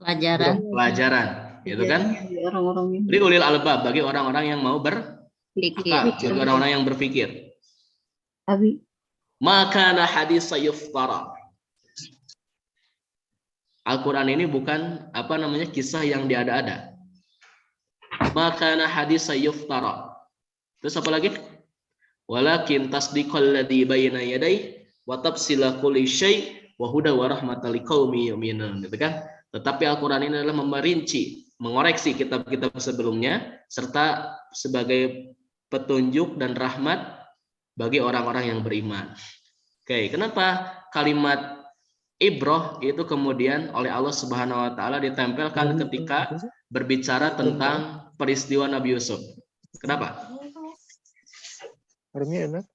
Pelajaran, gitu kan? Li ulil albab, bagi orang-orang yang mau berpikir, bagi orang-orang yang berpikir. Maka hadis yuftara. Al-Qur'an ini bukan kisah yang diada-ada. Maka hadis yuftara. Terus apa lagi? Walakin tasdiqal ladzi baina yadayhi wa tafsila kulli syai' wa huda wa rahmatal liqaumi yu'minun, gitu kan? Tetapi Al-Quran ini adalah memerinci, mengoreksi kitab-kitab sebelumnya, serta sebagai petunjuk dan rahmat bagi orang-orang yang beriman. Oke, kenapa kalimat ibroh itu kemudian oleh Allah Subhanahu wa taala ditempelkan ketika berbicara tentang peristiwa Nabi Yusuf? Kenapa? Army enak.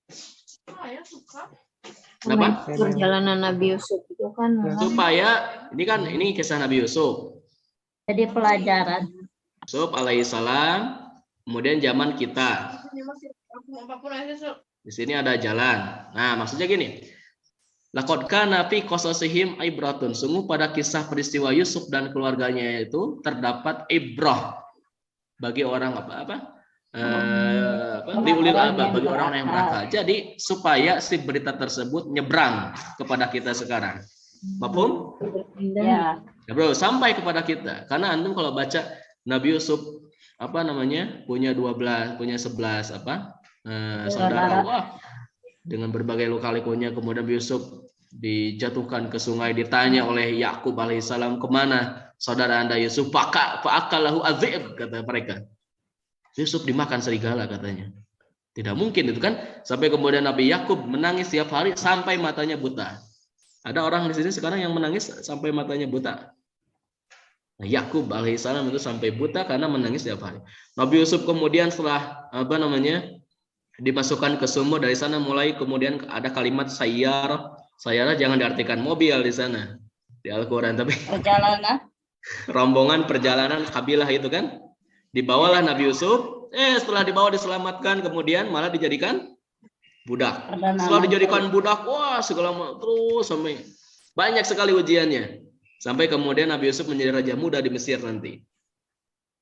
Kenapa? Perjalanan Nabi Yusuf itu kan Supaya ini kisah Nabi Yusuf. Jadi pelajaran. Yusuf alaihissalam, kemudian zaman kita. Di sini ada jalan. Nah, maksudnya gini. Laqad kana fi qasasihim ibratun. Sungguh pada kisah peristiwa Yusuf dan keluarganya itu terdapat ibrah bagi orang liulil albab, bagi orang yang berakal. Jadi supaya si berita tersebut nyebrang kepada kita sekarang. Mafhum? Ya. Ya, bro, sampai kepada kita. Karena antum kalau baca Nabi Yusuf punya 11 saudara. Wah, dengan berbagai luka-likunya kemudian Nabi Yusuf dijatuhkan ke sungai, ditanya oleh Yakub alaihissalam, kemana saudara anda Yusuf? Fa'akalahu azib, kata mereka. Yusuf dimakan serigala katanya. Tidak mungkin itu kan. Sampai kemudian Nabi Yakub menangis setiap hari sampai matanya buta. Ada orang di sini sekarang yang menangis sampai matanya buta. Nah, Yakub alaihissalam itu sampai buta karena menangis setiap hari. Nabi Yusuf kemudian setelah dimasukkan ke sumur, dari sana mulai kemudian ada kalimat sayyarah. Sayyarah jangan diartikan mobil di sana di Al-Qur'an, tapi Perjalanan. rombongan perjalanan kabilah itu kan. Dibawalah Nabi Yusuf, setelah dibawa diselamatkan, kemudian malah dijadikan budak. Setelah dijadikan budak, wah segala terus sampai banyak sekali ujiannya. Sampai kemudian Nabi Yusuf menjadi raja muda di Mesir nanti.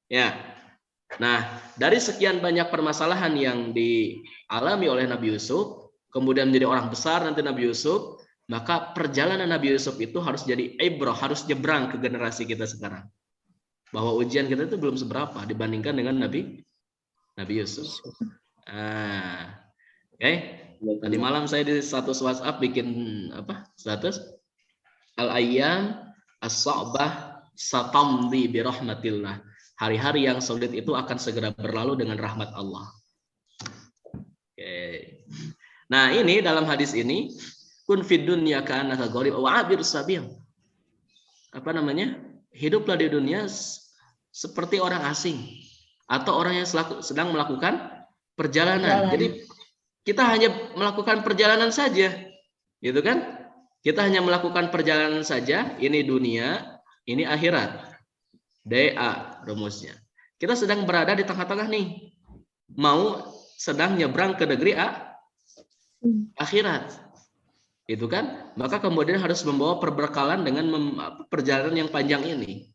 Ya. Nah, dari sekian banyak permasalahan yang dialami oleh Nabi Yusuf, kemudian menjadi orang besar nanti Nabi Yusuf, maka perjalanan Nabi Yusuf itu harus jadi ibrah, harus nyebrang ke generasi kita sekarang. Bahwa ujian kita itu belum seberapa dibandingkan dengan Nabi Yusuf. Oke. Tadi malam saya di status WhatsApp bikin status al-ayyam as-sa'bah satamdi bi rahmatillah. Hari-hari yang sulit itu akan segera berlalu dengan rahmat Allah. Oke. Nah, ini dalam hadis ini kun fid dunya ka'annaka gharib wa 'abir sabil. Hiduplah di dunia seperti orang asing atau orang yang sedang melakukan perjalanan. Jadi kita hanya melakukan perjalanan saja, gitu kan? Kita hanya melakukan perjalanan saja. Ini dunia, ini akhirat. DA rumusnya. Kita sedang berada di tengah-tengah nih, mau sedang nyebrang ke negeri akhirat, itu kan? Maka kemudian harus membawa perbekalan dengan perjalanan yang panjang ini.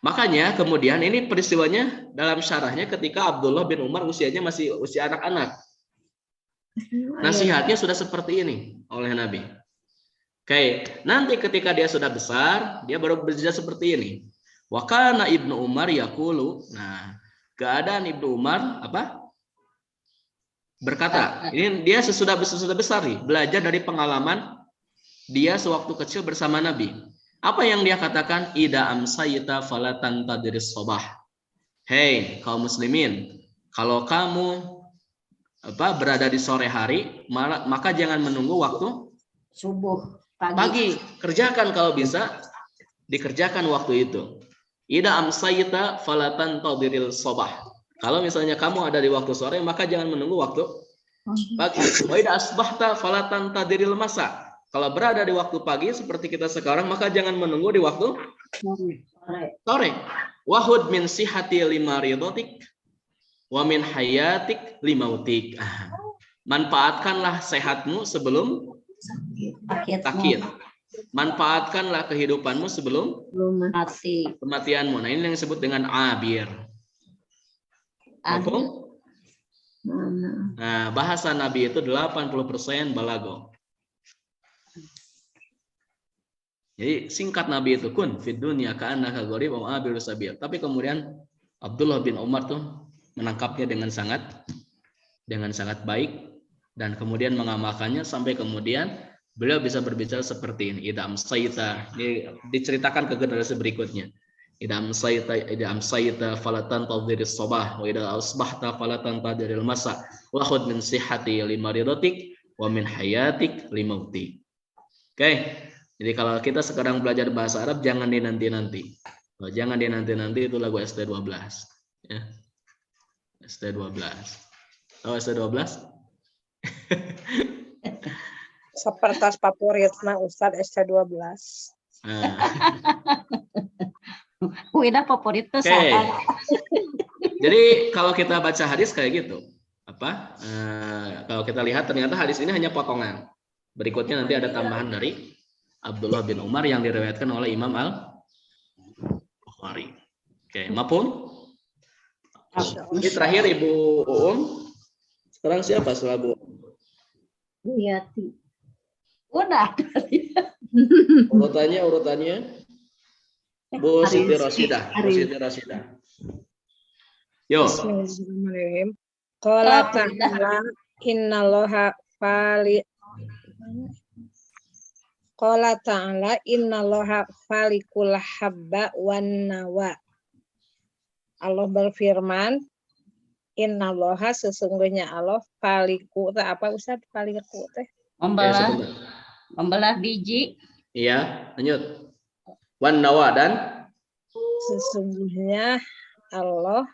Makanya kemudian ini peristiwanya dalam syarahnya ketika Abdullah bin Umar usianya masih usia anak-anak. Nasihatnya sudah seperti ini oleh Nabi. Oke, nanti ketika dia sudah besar, dia baru berjaya seperti ini. Wa kana Ibnu Umar yaqulu. Nah, keadaan Ibnu Umar berkata, ini dia sudah besar nih, belajar dari pengalaman dia sewaktu kecil bersama Nabi. Apa yang dia katakan? Ida amsayita falatan tadris sobah. Hei kaum muslimin, kalau kamu berada di sore hari, maka jangan menunggu waktu Subuh. Pagi. Kerjakan kalau bisa, dikerjakan waktu itu. Ida amsayita falatan tadril sobah. Kalau misalnya kamu ada di waktu sore, maka jangan menunggu waktu pagi. Wa ida asbahta falatan tadril masa. Kalau berada di waktu pagi seperti kita sekarang, maka jangan menunggu di waktu sore. Wahud min sihati lima ridotik, wa min hayatik limautik. Manfaatkanlah sehatmu sebelum sakit. Manfaatkanlah kehidupanmu sebelum kematianmu. Nah, ini yang disebut dengan abir. Nah, bahasa Nabi itu 80% balago. Jadi singkat Nabi itu kun fid dunya ka'annaka gharib wa abiru sabil. Tapi kemudian Abdullah bin Umar tuh menangkapnya dengan sangat baik dan kemudian mengamalkannya sampai kemudian beliau bisa berbicara seperti ini. Idza amsayta, ini diceritakan ke generasi berikutnya. Idza amsayta falatan tadhiris sabah wa idza asbahta falatan tadhiril masa wa khudh min sihhati limaridatik wa min hayatik limautik. Oke. Jadi kalau kita sekarang belajar bahasa Arab jangan dinanti-nanti. Jangan dinanti-nanti, itu lagu ST12 ya. ST12. Tahu ST12? Sepertas favoritna Ustadz SC12. Nah. Wida favorit tuh Oke. saha. Jadi kalau kita baca hadis kayak gitu, kalau kita lihat ternyata hadis ini hanya potongan. Berikutnya nanti ada tambahan dari Abdullah bin Umar yang diriwayatkan oleh Imam Al-Bukhari. Oke, maupun ini terakhir Ibu Sekarang siapa setelah Bu? Bu Yati. Udah. Urutannya Bu Siti Rasidah. Bu Siti Rasidah. Yo. Bismillahirrahmanirrahim. Qala ta'ala innallaha Qala ta'ala innallaha falikul habba wan nawa. Allah berfirman, innallaha sesungguhnya Allah faliku apa Ustaz faliku teh? Membelah biji. Iya, lanjut. Wan nawa dan Sesungguhnya Allah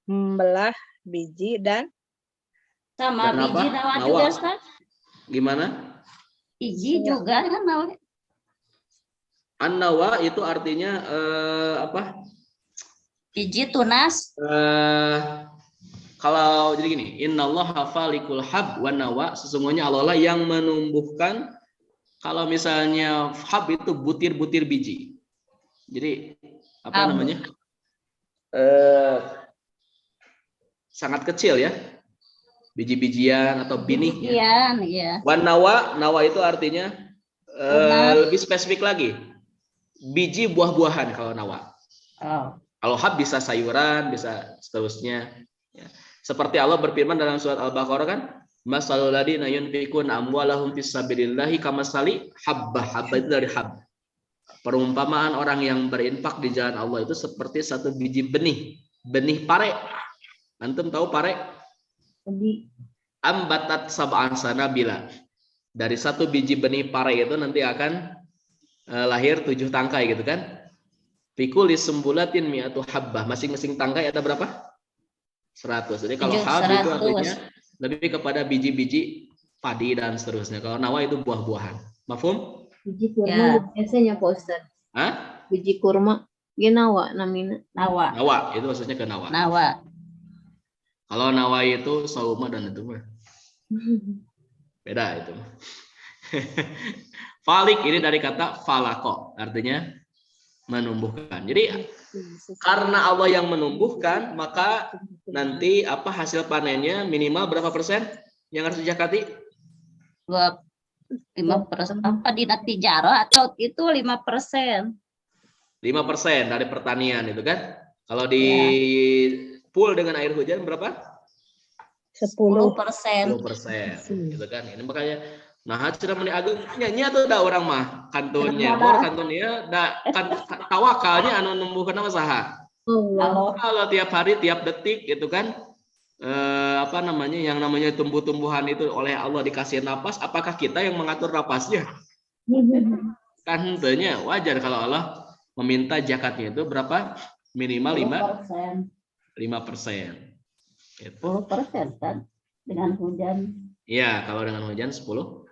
membelah biji dan Sama Dan biji apa? nawa Nawa. juga, Ustaz. gimana? Biji juga kan nawa. An-nawa itu artinya apa? Biji tunas. Kalau jadi gini, innallaha falikul hab wan nawa, sesungguhnya Allah lah yang menumbuhkan. Kalau misalnya hab itu butir-butir biji. Jadi apa namanya? Sangat kecil ya. Biji-bijian atau binih. Iya. Wan nawa itu artinya lebih spesifik lagi. Biji buah-buahan kalau nawa. Oh. Kalau hab bisa sayuran, bisa seterusnya. Ya. Seperti Allah berfirman dalam surat Al-Baqarah kan, masalul ladina yunfikuna amwalahum fisabilillahi kamasali habbah. Habbah itu dari hab. Perumpamaan orang yang berinfak di jalan Allah itu seperti satu biji benih pare. Antum tahu pare? Ambatat sab'an sanabila. Dari satu biji benih pare itu nanti akan lahir 7 tangkai gitu kan. Fikul sumbulatin mi'atu habbah. Masing-masing tangkai ada berapa? 100. Jadi kalau hab itu artinya lebih kepada biji-biji padi dan seterusnya. Kalau nawa itu buah-buahan. Mafhum? Biji kurma biasanya Pak Ustaz. Hah? Biji kurma genawa namina. Nawa itu maksudnya ke nawa. Kalau nawa itu sauma dan itu mah beda itu. Falik ini dari kata falako, artinya menumbuhkan. Jadi karena Allah yang menumbuhkan, maka nanti apa hasil panennya minimal berapa persen yang harus dizakati? 5% apa di tijaro atau itu 5%. 5% dari pertanian itu kan. Kalau di pool dengan air hujan berapa? 10%. 10%. Gitu kan. Ini makanya nah sudah meni agung nyanyi atau da orang mah kantonnya bor kantonnya da kan tawakalnya anu numbuhkeun nama saha. Kalau tiap hari tiap detik gitu kan apa namanya yang namanya tumbuh-tumbuhan itu oleh Allah dikasih napas, apakah kita yang mengatur napasnya? Kan tentunya wajar kalau Allah meminta zakatnya itu berapa? Minimal 5%. 10% kan dengan hujan. Iya, kalau dengan hujan 10%.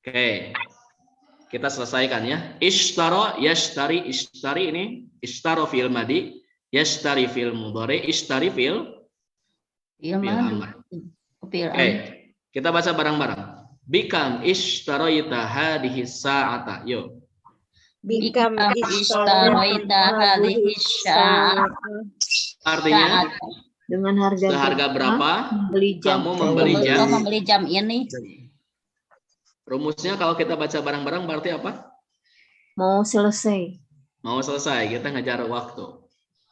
Oke. Kita selesaikan ya. Ishtara yashtari, ishtari ini ishtara fil madi, yashtari fil mudhari, ishtari fil amr. Oke. Kita baca bareng-bareng. Bikam ishtaraita hadhihi sa'ata. Yuk. Bikam ishtaraita hadhihi sa'ata. Artinya dengan seharga berapa kamu membeli jam ini? Rumusnya kalau kita baca bareng-bareng berarti apa? Mau selesai. Mau selesai, kita ngejar waktu.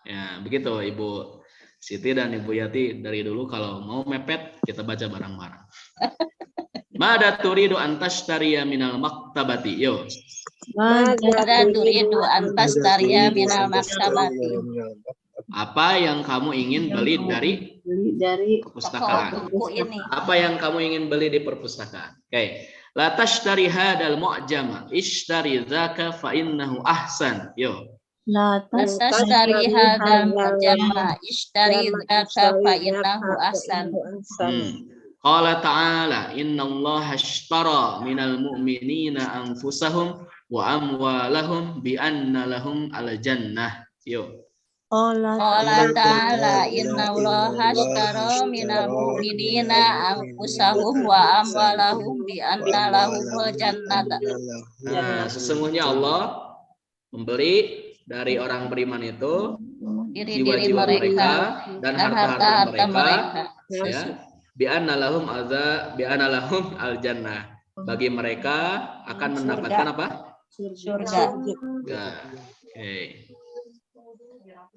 Ya, begitu Ibu Siti dan Ibu Yati dari dulu kalau mau mepet kita baca bareng-bareng. Mada turidu antashtariya minal maktabati. Yo. Ada turidu antas tariya minal maktabati. Apa yang kamu ingin beli dari Beli dari perpustakaan? Buku ini. Apa yang kamu ingin beli di perpustakaan? Oke. La tashtari hadal mu'jama, ishtari dzaka fa innahu ahsan. Yo. la Tashtari hadal mujama ishtari dzaka fa innahu ahsan. Qala ta'ala innallaha ashtara minal mu'minina anfusahum wa amwalahum bi anna lahum al-jannah. Yo. Qala ta'ala innallaha ashtara minal mu'minina anfusahum wa amwalahum bi anna lahumul jannata. Nah, sesungguhnya Allah membeli dari orang beriman itu Diri-diri jiwa-jiwa mereka mereka dan dan harta-harta harta-harta mereka, mereka. ya. Bi anna lahum al-jannah. Bagi mereka akan mendapatkan apa? Surga. Ya. Oke.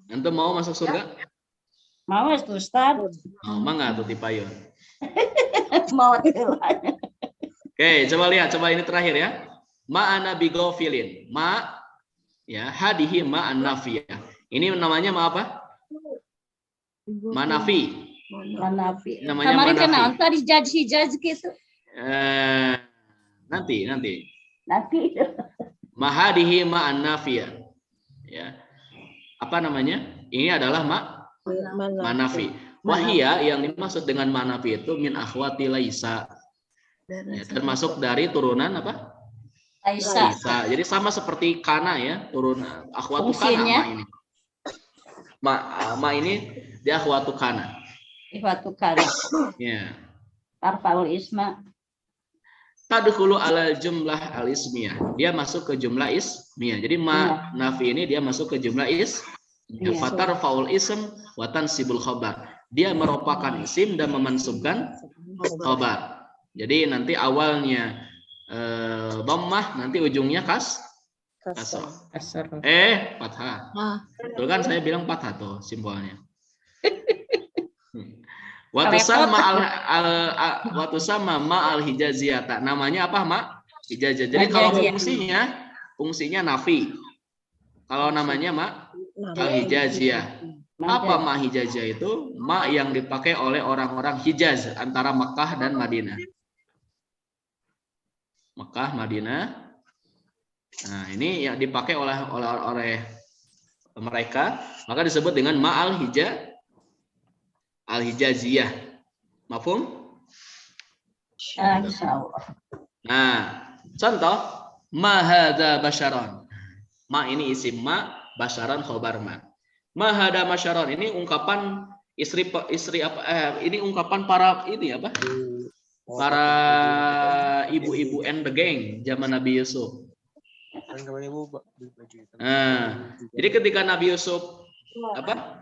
Antum mau masuk surga? Mau Ustaz? Mau mangga tuh tipayun. Mau Oke, coba lihat, coba ini terakhir ya. Ma'ana bigofilin. Ma ya, hadihi ma'an nafiyah. Ini namanya ma apa? Manafi. Manafi. Namanya Kemarin kan manafi. nonton di judge gitu. Nanti. Nanti. Mahadihi ma'an nafiyah. Ya. Apa namanya? Ini adalah manafi. Wahia yang dimaksud dengan manafi itu min akhwati laisa. Ya, termasuk dari turunan apa? Aisyah. Laisa. Jadi sama seperti kana ya, turunan akhwatu Fungsinya? kana ma ini dia akhwatu kana. Ifatukan. Ya. Tarfaul isma. Tadkhulu alal jumlah al-ismiyah. Dia masuk ke jumlah ismiyah. Jadi ma nafi ini dia masuk ke jumlah Iya. fatar faul ism wa tansibul khabar. Dia merupakan isim dan memansubkan khabar. Jadi nanti awalnya dhammah, nanti ujungnya kasrah. Fathah. Betul kan saya bilang fathah tuh simbolnya. Waktu sama ma al hijaziyata. Namanya apa ma? Hijaziyah. Jadi kalau fungsinya nafi. Kalau namanya ma al hijaziyah. Apa ma hijaziyah itu? Ma yang dipakai oleh orang-orang Hijaz antara Makkah dan Madinah. Makkah, Madinah. Nah, ini yang dipakai oleh mereka, maka disebut dengan ma al hijaziyah. Mafhum? Insyaallah. Nah, contoh ma hadza basyaron. Ma ini isim ma, basyaron khobar ma. Ma hadza basyaron ini ungkapan istri apa ini ungkapan para ini apa? Para ibu-ibu and the gang zaman Nabi Yusuf. Nah, jadi ketika Nabi Yusuf apa?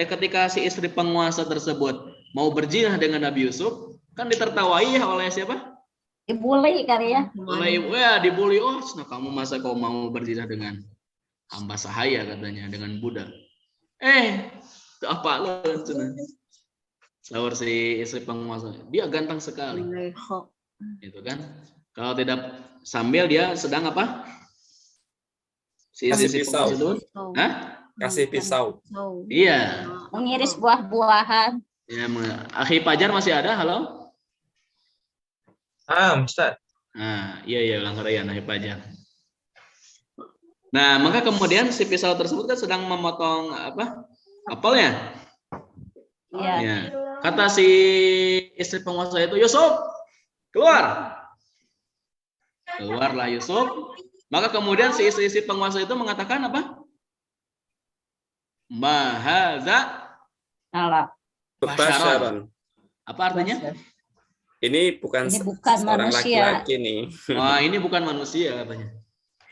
Ketika si istri penguasa tersebut mau berzina dengan Nabi Yusuf, kan ditertawai oleh siapa? Dibully kali ya. Oleh ibu ya, dibully. Oh, nah kamu masa kau mau berzina dengan hamba sahaya katanya, dengan budak. Apa lo cenah? Sahur si istri penguasa. Dia ganteng sekali. Itu kan. Kalau tidak sambil dia sedang apa? Si istri penguasa itu. Hah? Kasih pisau. Iya. Mengiris buah-buahan. Ya, Akhi Pajar masih ada? Halo? Ustaz. Nah, iya langgaran Akhi Pajar. Nah, maka kemudian si pisau tersebut kan sedang memotong apa? Apelnya. Iya. Ya. Kata si istri penguasa itu, Yusuf, keluar. Keluarlah Yusuf. Maka kemudian si istri penguasa itu mengatakan apa? Mahaza Basyaron. Apa artinya? Ini bukan seorang manusia. laki-laki nih. Wah, ini bukan manusia katanya.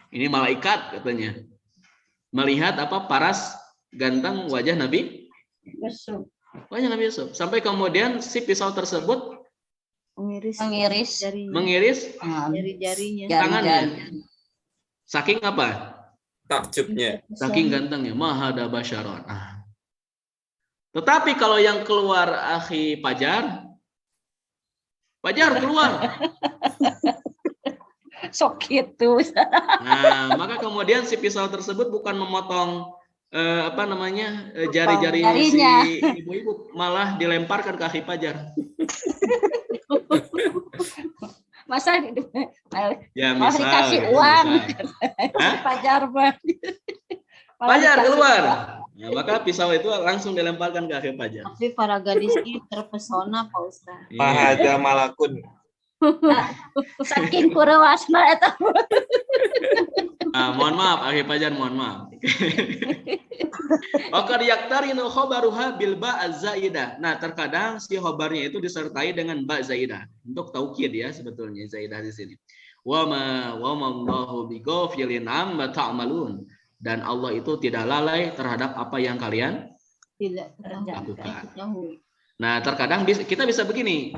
Ini malaikat katanya. Melihat apa? Paras ganteng wajah Nabi Yusuf. Wajah Nabi Yusuf. Sampai kemudian si pisau tersebut Mengiris mengiris jari-jarinya. tangannya. Saking apa? takjubnya. Saking gantengnya, mahada basyaron. Ah. Tetapi kalau yang keluar akhi Pajar keluar. Sok gitu. Nah, maka kemudian si pisau tersebut bukan memotong jari-jari si Jarinya. ibu-ibu, malah dilemparkan ke akhi Pajar. Masa Ya, malah misal. dikasih gitu, uang. misal. Hah? Pajar mah. Malah Pajar dikasih keluar. uang. Nah, maka pisau itu langsung dilemparkan ke akhi Pajar. Tapi para gadis ini terpesona Pak Ustaz. Iya. Mahada malakun. Saking kurewasna eta. Mohon maaf, akhi Pajar, mohon maaf. Oke, yaktarinu khobaruha bil ba zaidah. Nah, terkadang si khobarnya itu disertai dengan ba zaidah. Untuk taukid ya sebetulnya zaidah di sini. Wa ma Allahu bighafilin amma ta'malun. Dan Allah itu tidak lalai terhadap apa yang kalian Tidak lakukan. ketahui. Nah, terkadang kita bisa begini.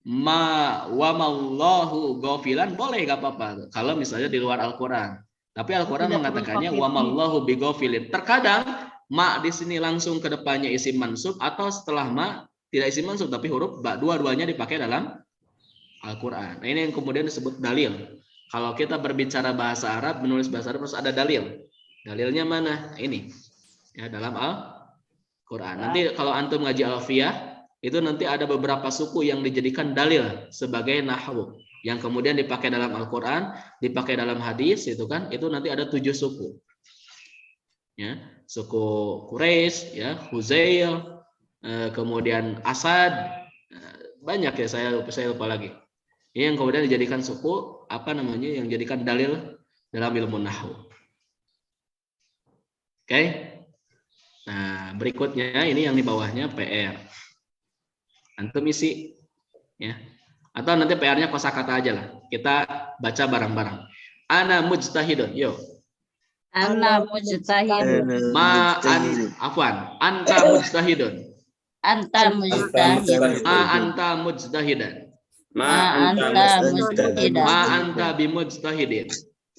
Wa mallahu ghafilan boleh gak apa-apa kalau misalnya di luar Al-Qur'an. Tapi Al-Qur'an Tidak mengatakannya perlu wa pakai mallahu bighafilin. Terkadang ma di sini langsung ke depannya isim mansub atau setelah ma tidak isim mansub tapi huruf ba, dua-duanya dipakai dalam Al-Qur'an. Nah, ini yang kemudian disebut dalil. Kalau kita berbicara bahasa Arab, menulis bahasa Arab harus ada dalil. Dalilnya mana? Ini. Ya, dalam Al-Qur'an. Nanti kalau antum ngaji Alfiyah, itu nanti ada beberapa suku yang dijadikan dalil sebagai nahwu yang kemudian dipakai dalam Al-Qur'an, dipakai dalam hadis, itu kan, itu nanti ada 7 suku. Ya, suku Quraisy, ya, Huzail, kemudian Asad, banyak ya, saya lupa lagi. Ini yang kemudian dijadikan suku yang dijadikan dalil dalam ilmu nahwu. Oke. Nah, berikutnya ini yang di bawahnya PR. Antum isi ya. Atau nanti PR-nya kosakata aja lah. Kita baca bareng-bareng. Ana mujtahidun. Yo. Ana mujtahid. Anta mujtahidun. Anta mujtahid. Anta mujtahidan. Anta mujtahidan. Anta bimujtahidin.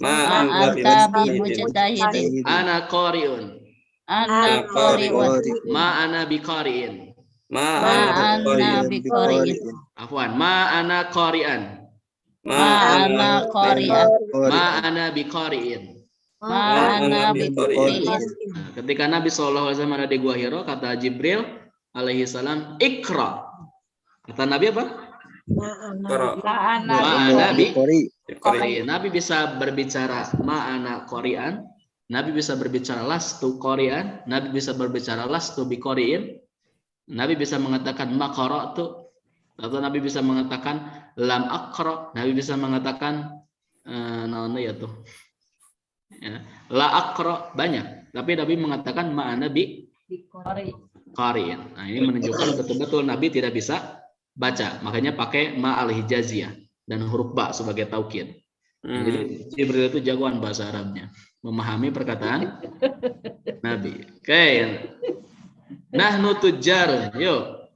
Anta bimujtahidin. Ana qari'un. Ana qari'un. Ana biqari'in. Ana biqari'in. Afwan, ana qari'an. Ana qari'an. Ana biqari'in. Ana biqari'in. Ketika Nabi SAW ada di Gua Hiro, kata Jibril alaihi salam, Iqra. Kata Nabi apa? Ma'ana biqari'in. Nabi bisa berbicara ma'ana qari'an. Nabi bisa berbicara lastu qari'an. Nabi bisa berbicara lastu biqari'in. Nabi bisa mengatakan maqara'tu, atau Nabi bisa mengatakan lam aqra. Nabi bisa mengatakan la aqra, banyak. Tapi Nabi mengatakan ma'ana bi qari'in. Nah, ini menunjukkan betul-betul Nabi tidak bisa baca. Makanya pakai ma al-hijaziyah dan huruf ba sebagai taukid. Jadi Jibril itu jagoan bahasa Arabnya, memahami perkataan Nabi. Oke. Nahnu tujjarun. Yuk.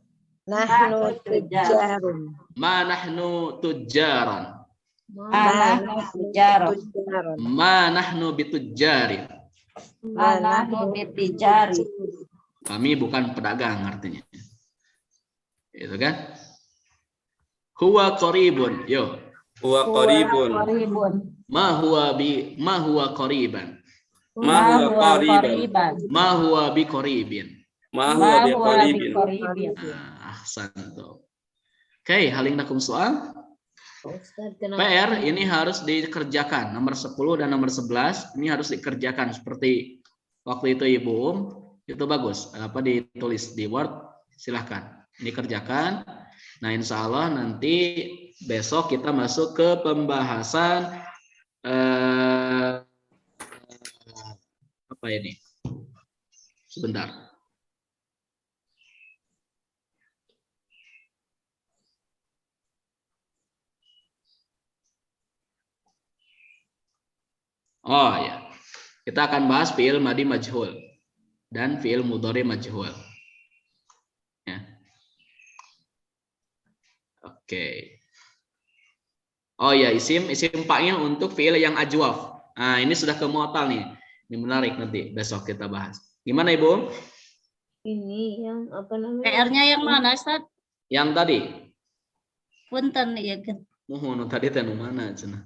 Nahnu tujjarun. Ma nahnu tujjaran. Nahnu tujjarun. Ma nahnu bitujjarin. Nahnu bitijari. Kami bukan pedagang artinya. Itu kan? Huwa qaribun. Yo. Huwa qaribun. Ma huwa qariban. Ma huwa qariban. Ma huwa biqaribin. Ma huwa biqaribin. Ahsantu. Oke, halinnakum soal. PR ini harus dikerjakan. Nomor 10 dan nomor 11 ini harus dikerjakan seperti waktu itu Ibu itu bagus. Ditulis di Word, silahkan. Ini kerjakan. Nah, insya Allah nanti besok kita masuk ke pembahasan apa ini? Sebentar. Oh ya, kita akan bahas fi'il madi majhul dan fi'il mudhari majhul. Ya. Oke. Oh ya, isim fa'il untuk fi'il yang ajwaf. Nah, ini sudah ke mu'tal nih. Ini menarik, nanti besok kita bahas. Gimana Ibu? Ini yang apa namanya? PR-nya yang mana, Ustaz? Yang tadi? Punten ya kan. Mohon tadi teh nu mana cenah.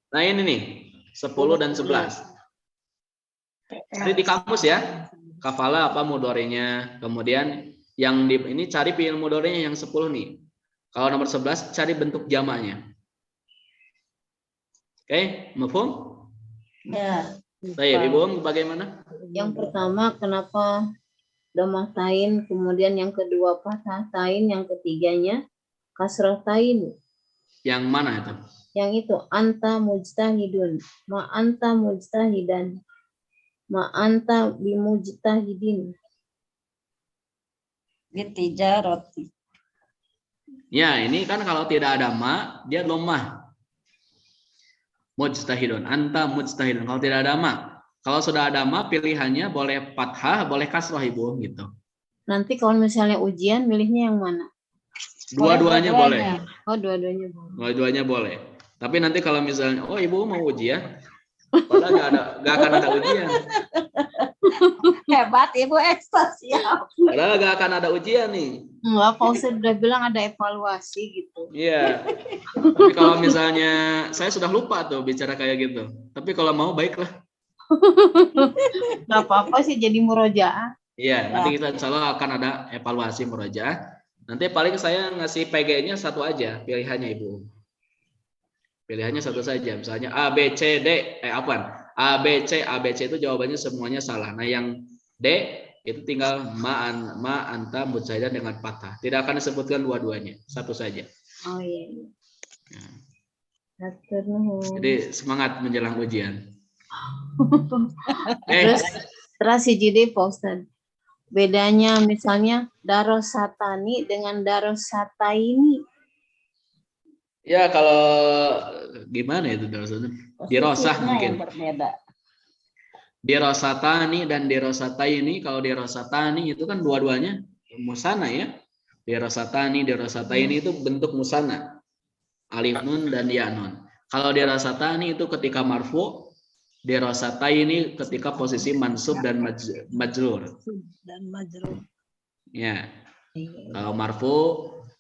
Nah ini nih, 10 dan 11. Cari di kamus ya. Kafala apa mudhari'nya. Kemudian yang di ini cari fi'il mudhari'nya yang 10 nih. Kalau nomor 11 cari bentuk jamaknya. Oke, mafhum? Ya. Baik, Ibu bagaimana? Yang pertama kenapa domah tain, kemudian yang kedua fathah tain, yang ketiganya kasrah tain. Yang mana itu? Yang itu anta mujtahidun, ma anta mujtahidan, ma anta bimujtahidin. Bitijarati. Ya, ini kan kalau tidak ada ma, dia dhammah. Mujtahidun, anta mujtahidun. Kalau tidak ada ma. Kalau sudah ada ma, pilihannya boleh fathah, boleh kasrah Ibu gitu. Nanti kalau misalnya ujian milihnya yang mana? Dua-duanya boleh. Oh, dua-duanya boleh. Dua-duanya boleh. Tapi nanti kalau misalnya, oh Ibu mau ujian, padahal nggak akan ada ujian. Hebat Ibu ekstasi. Padahal nggak akan ada ujian nih. Enggak, Pak Ustadz udah bilang ada evaluasi gitu. Iya. Tapi kalau misalnya saya sudah lupa tuh bicara kayak gitu. Tapi kalau mau baiklah. Nggak apa-apa sih jadi murojaah. Iya, nanti kita insya Allah akan ada evaluasi murojaah. Nanti paling saya ngasih PG-nya satu aja pilihannya Ibu. Pilihannya satu saja. Misalnya A, B, C, D. A, B, C itu jawabannya semuanya salah. Nah yang D itu tinggal ma anta mujtahidan dengan fathah. Tidak akan disebutkan dua-duanya. Satu saja. Oh iya. Nah. Jadi semangat menjelang ujian. Terus jadi Pak Ustadz. Bedanya misalnya darosatani dengan darosataini. Ya kalau gimana itu darosatani? Dirosah mungkin. Berbeda. Dirosatani dan dirosataini. Kalau dirosatani itu kan dua-duanya musana ya. Dirosatani, dirosataini itu bentuk musana. Alif nun dan ya nun. Kalau dirosatani itu ketika marfu. Dirosataini ketika posisi mansub dan majrur. Ya. Kalau marfu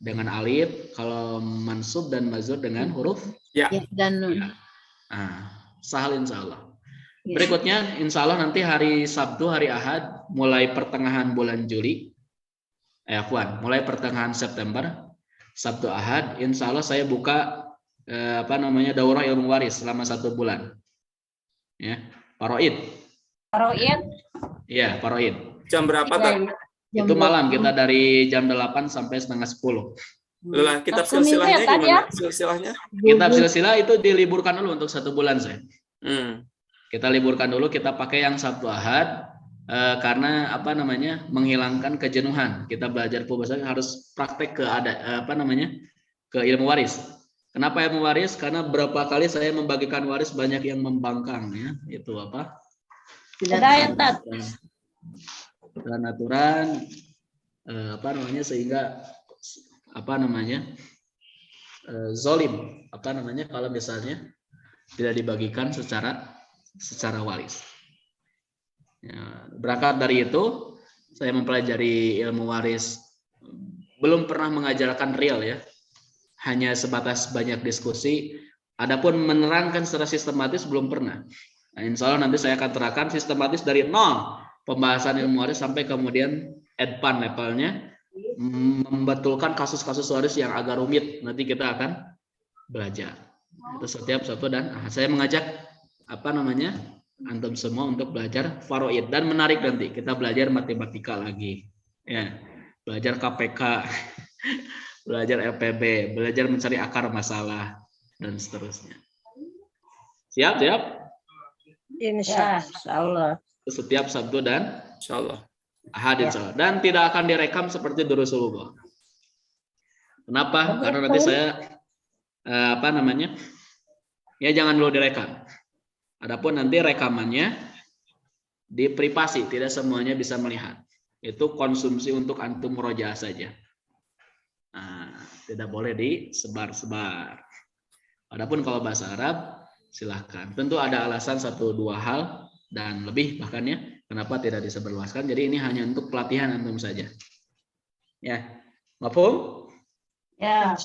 dengan alif, kalau mansub dan majrur dengan huruf Ya. Dan nun. ya. Nah, sahal insya Allah. Berikutnya insya Allah nanti hari Sabtu, hari Ahad, mulai pertengahan bulan Juli, mulai pertengahan September, Sabtu Ahad, insya Allah saya buka daurah ilmu waris selama 1 bulan. Ya, Paroid. Iya, Paroid. Jam berapa, Pak? Itu malam kita dari jam 8 sampai setengah 10. Lah, kitab silsilahnya gimana? Silsilahnya? Kitab silsilah itu diliburkan dulu untuk 1 bulan saya. Kita liburkan dulu, kita pakai yang Sabtu Ahad karena menghilangkan kejenuhan. Kita belajar pembahasan harus praktek ke ilmu waris. Kenapa ilmu waris? Karena berapa kali saya membagikan waris banyak yang membangkang ya. Itu apa? Aturan sehingga zolim kalau misalnya tidak dibagikan secara waris. Ya, berangkat dari itu saya mempelajari ilmu waris, belum pernah mengajarkan real ya, hanya sebatas banyak diskusi. Adapun menerangkan secara sistematis belum pernah. Nah, insya Allah nanti saya akan terangkan sistematis dari nol pembahasan ilmu waris sampai kemudian advance levelnya, membetulkan kasus-kasus waris yang agak rumit. Nanti kita akan belajar. Itu setiap Sabtu dan Ahad. Saya mengajak antum semua untuk belajar faraid, dan menarik nanti kita belajar matematika lagi. Ya, belajar KPK, belajar LPB, belajar mencari akar masalah dan seterusnya. Siap? Insya Allah. Setiap Sabtu dan Insya Allah. Ahad insya Allah. Dan tidak akan direkam seperti Durusulullah. Kenapa? Karena nanti saya ya jangan dulu direkam. Adapun nanti rekamannya di privasi, tidak semuanya bisa melihat. Itu konsumsi untuk antum murojaah saja. Nah, tidak boleh disebar-sebar. Adapun kalau bahasa Arab silahkan. Tentu ada alasan 1-2 hal dan lebih bahkan ya, kenapa tidak disebarluaskan. Jadi ini hanya untuk pelatihan antum saja. Ya, mafhum? Ya.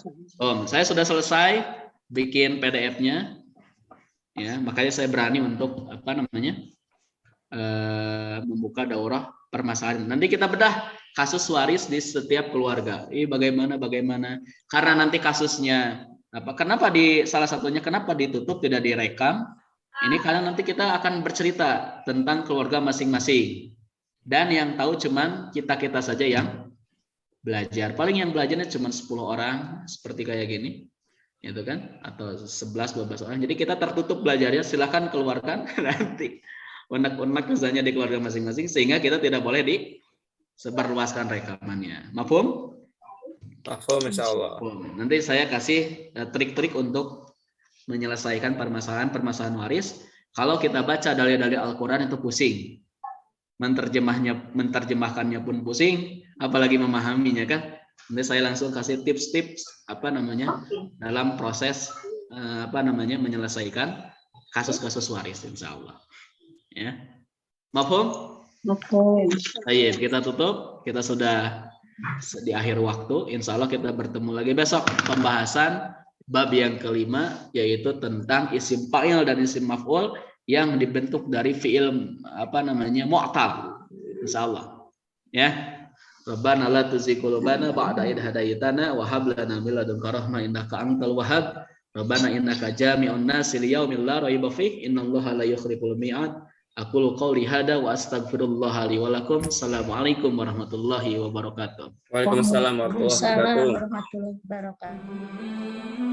Saya sudah selesai bikin PDF-nya. Ya, makanya saya berani untuk membuka daurah permasalahan. Nanti kita bedah kasus waris di setiap keluarga. Bagaimana? Karena nanti kasusnya kenapa salah satunya kenapa ditutup tidak direkam? Ini karena nanti kita akan bercerita tentang keluarga masing-masing. Dan yang tahu cuman kita saja yang belajar. Paling yang belajarnya cuma 10 orang seperti kayak gini. Gitu kan? Atau 11-12 orang. Jadi kita tertutup belajarnya, silakan keluarkan nanti unek-unek misalnya di keluarga masing-masing sehingga kita tidak boleh disebarluaskan rekamannya. Mafhum? Mafhum insyaallah. Nanti saya kasih trik-trik untuk menyelesaikan permasalahan waris. Kalau kita baca dalil-dalil Al-Qur'an itu pusing. Menerjemahkannya pun pusing, apalagi memahaminya kan. Nanti saya langsung kasih tips-tips dalam proses menyelesaikan kasus-kasus waris insyaallah. Ya. Mafhum? Mafhum. Baik, kita tutup. Kita sudah di akhir waktu. Insya Allah kita bertemu lagi besok pembahasan bab yang kelima, yaitu tentang isim fa'il dan isim maf'ul yang dibentuk dari fi'il mu'tal. Insya Allah. Ya. Rabbana la tuzigh qulubana ba'da idh hadaytana wa hab lana min ladunka rahmah innaka antal wahhab. Rabbana innaka jami'un nasi liyaumin la raiba fihi innallaha la yukhliful mi'ad. Aqulu qouli hada wa astaghfirullah li wa lakum. Assalamualaikum warahmatullahi wabarakatuh. Waalaikumsalam warahmatullahi wabarakatuh. Warahmatullahi wabarakatuh.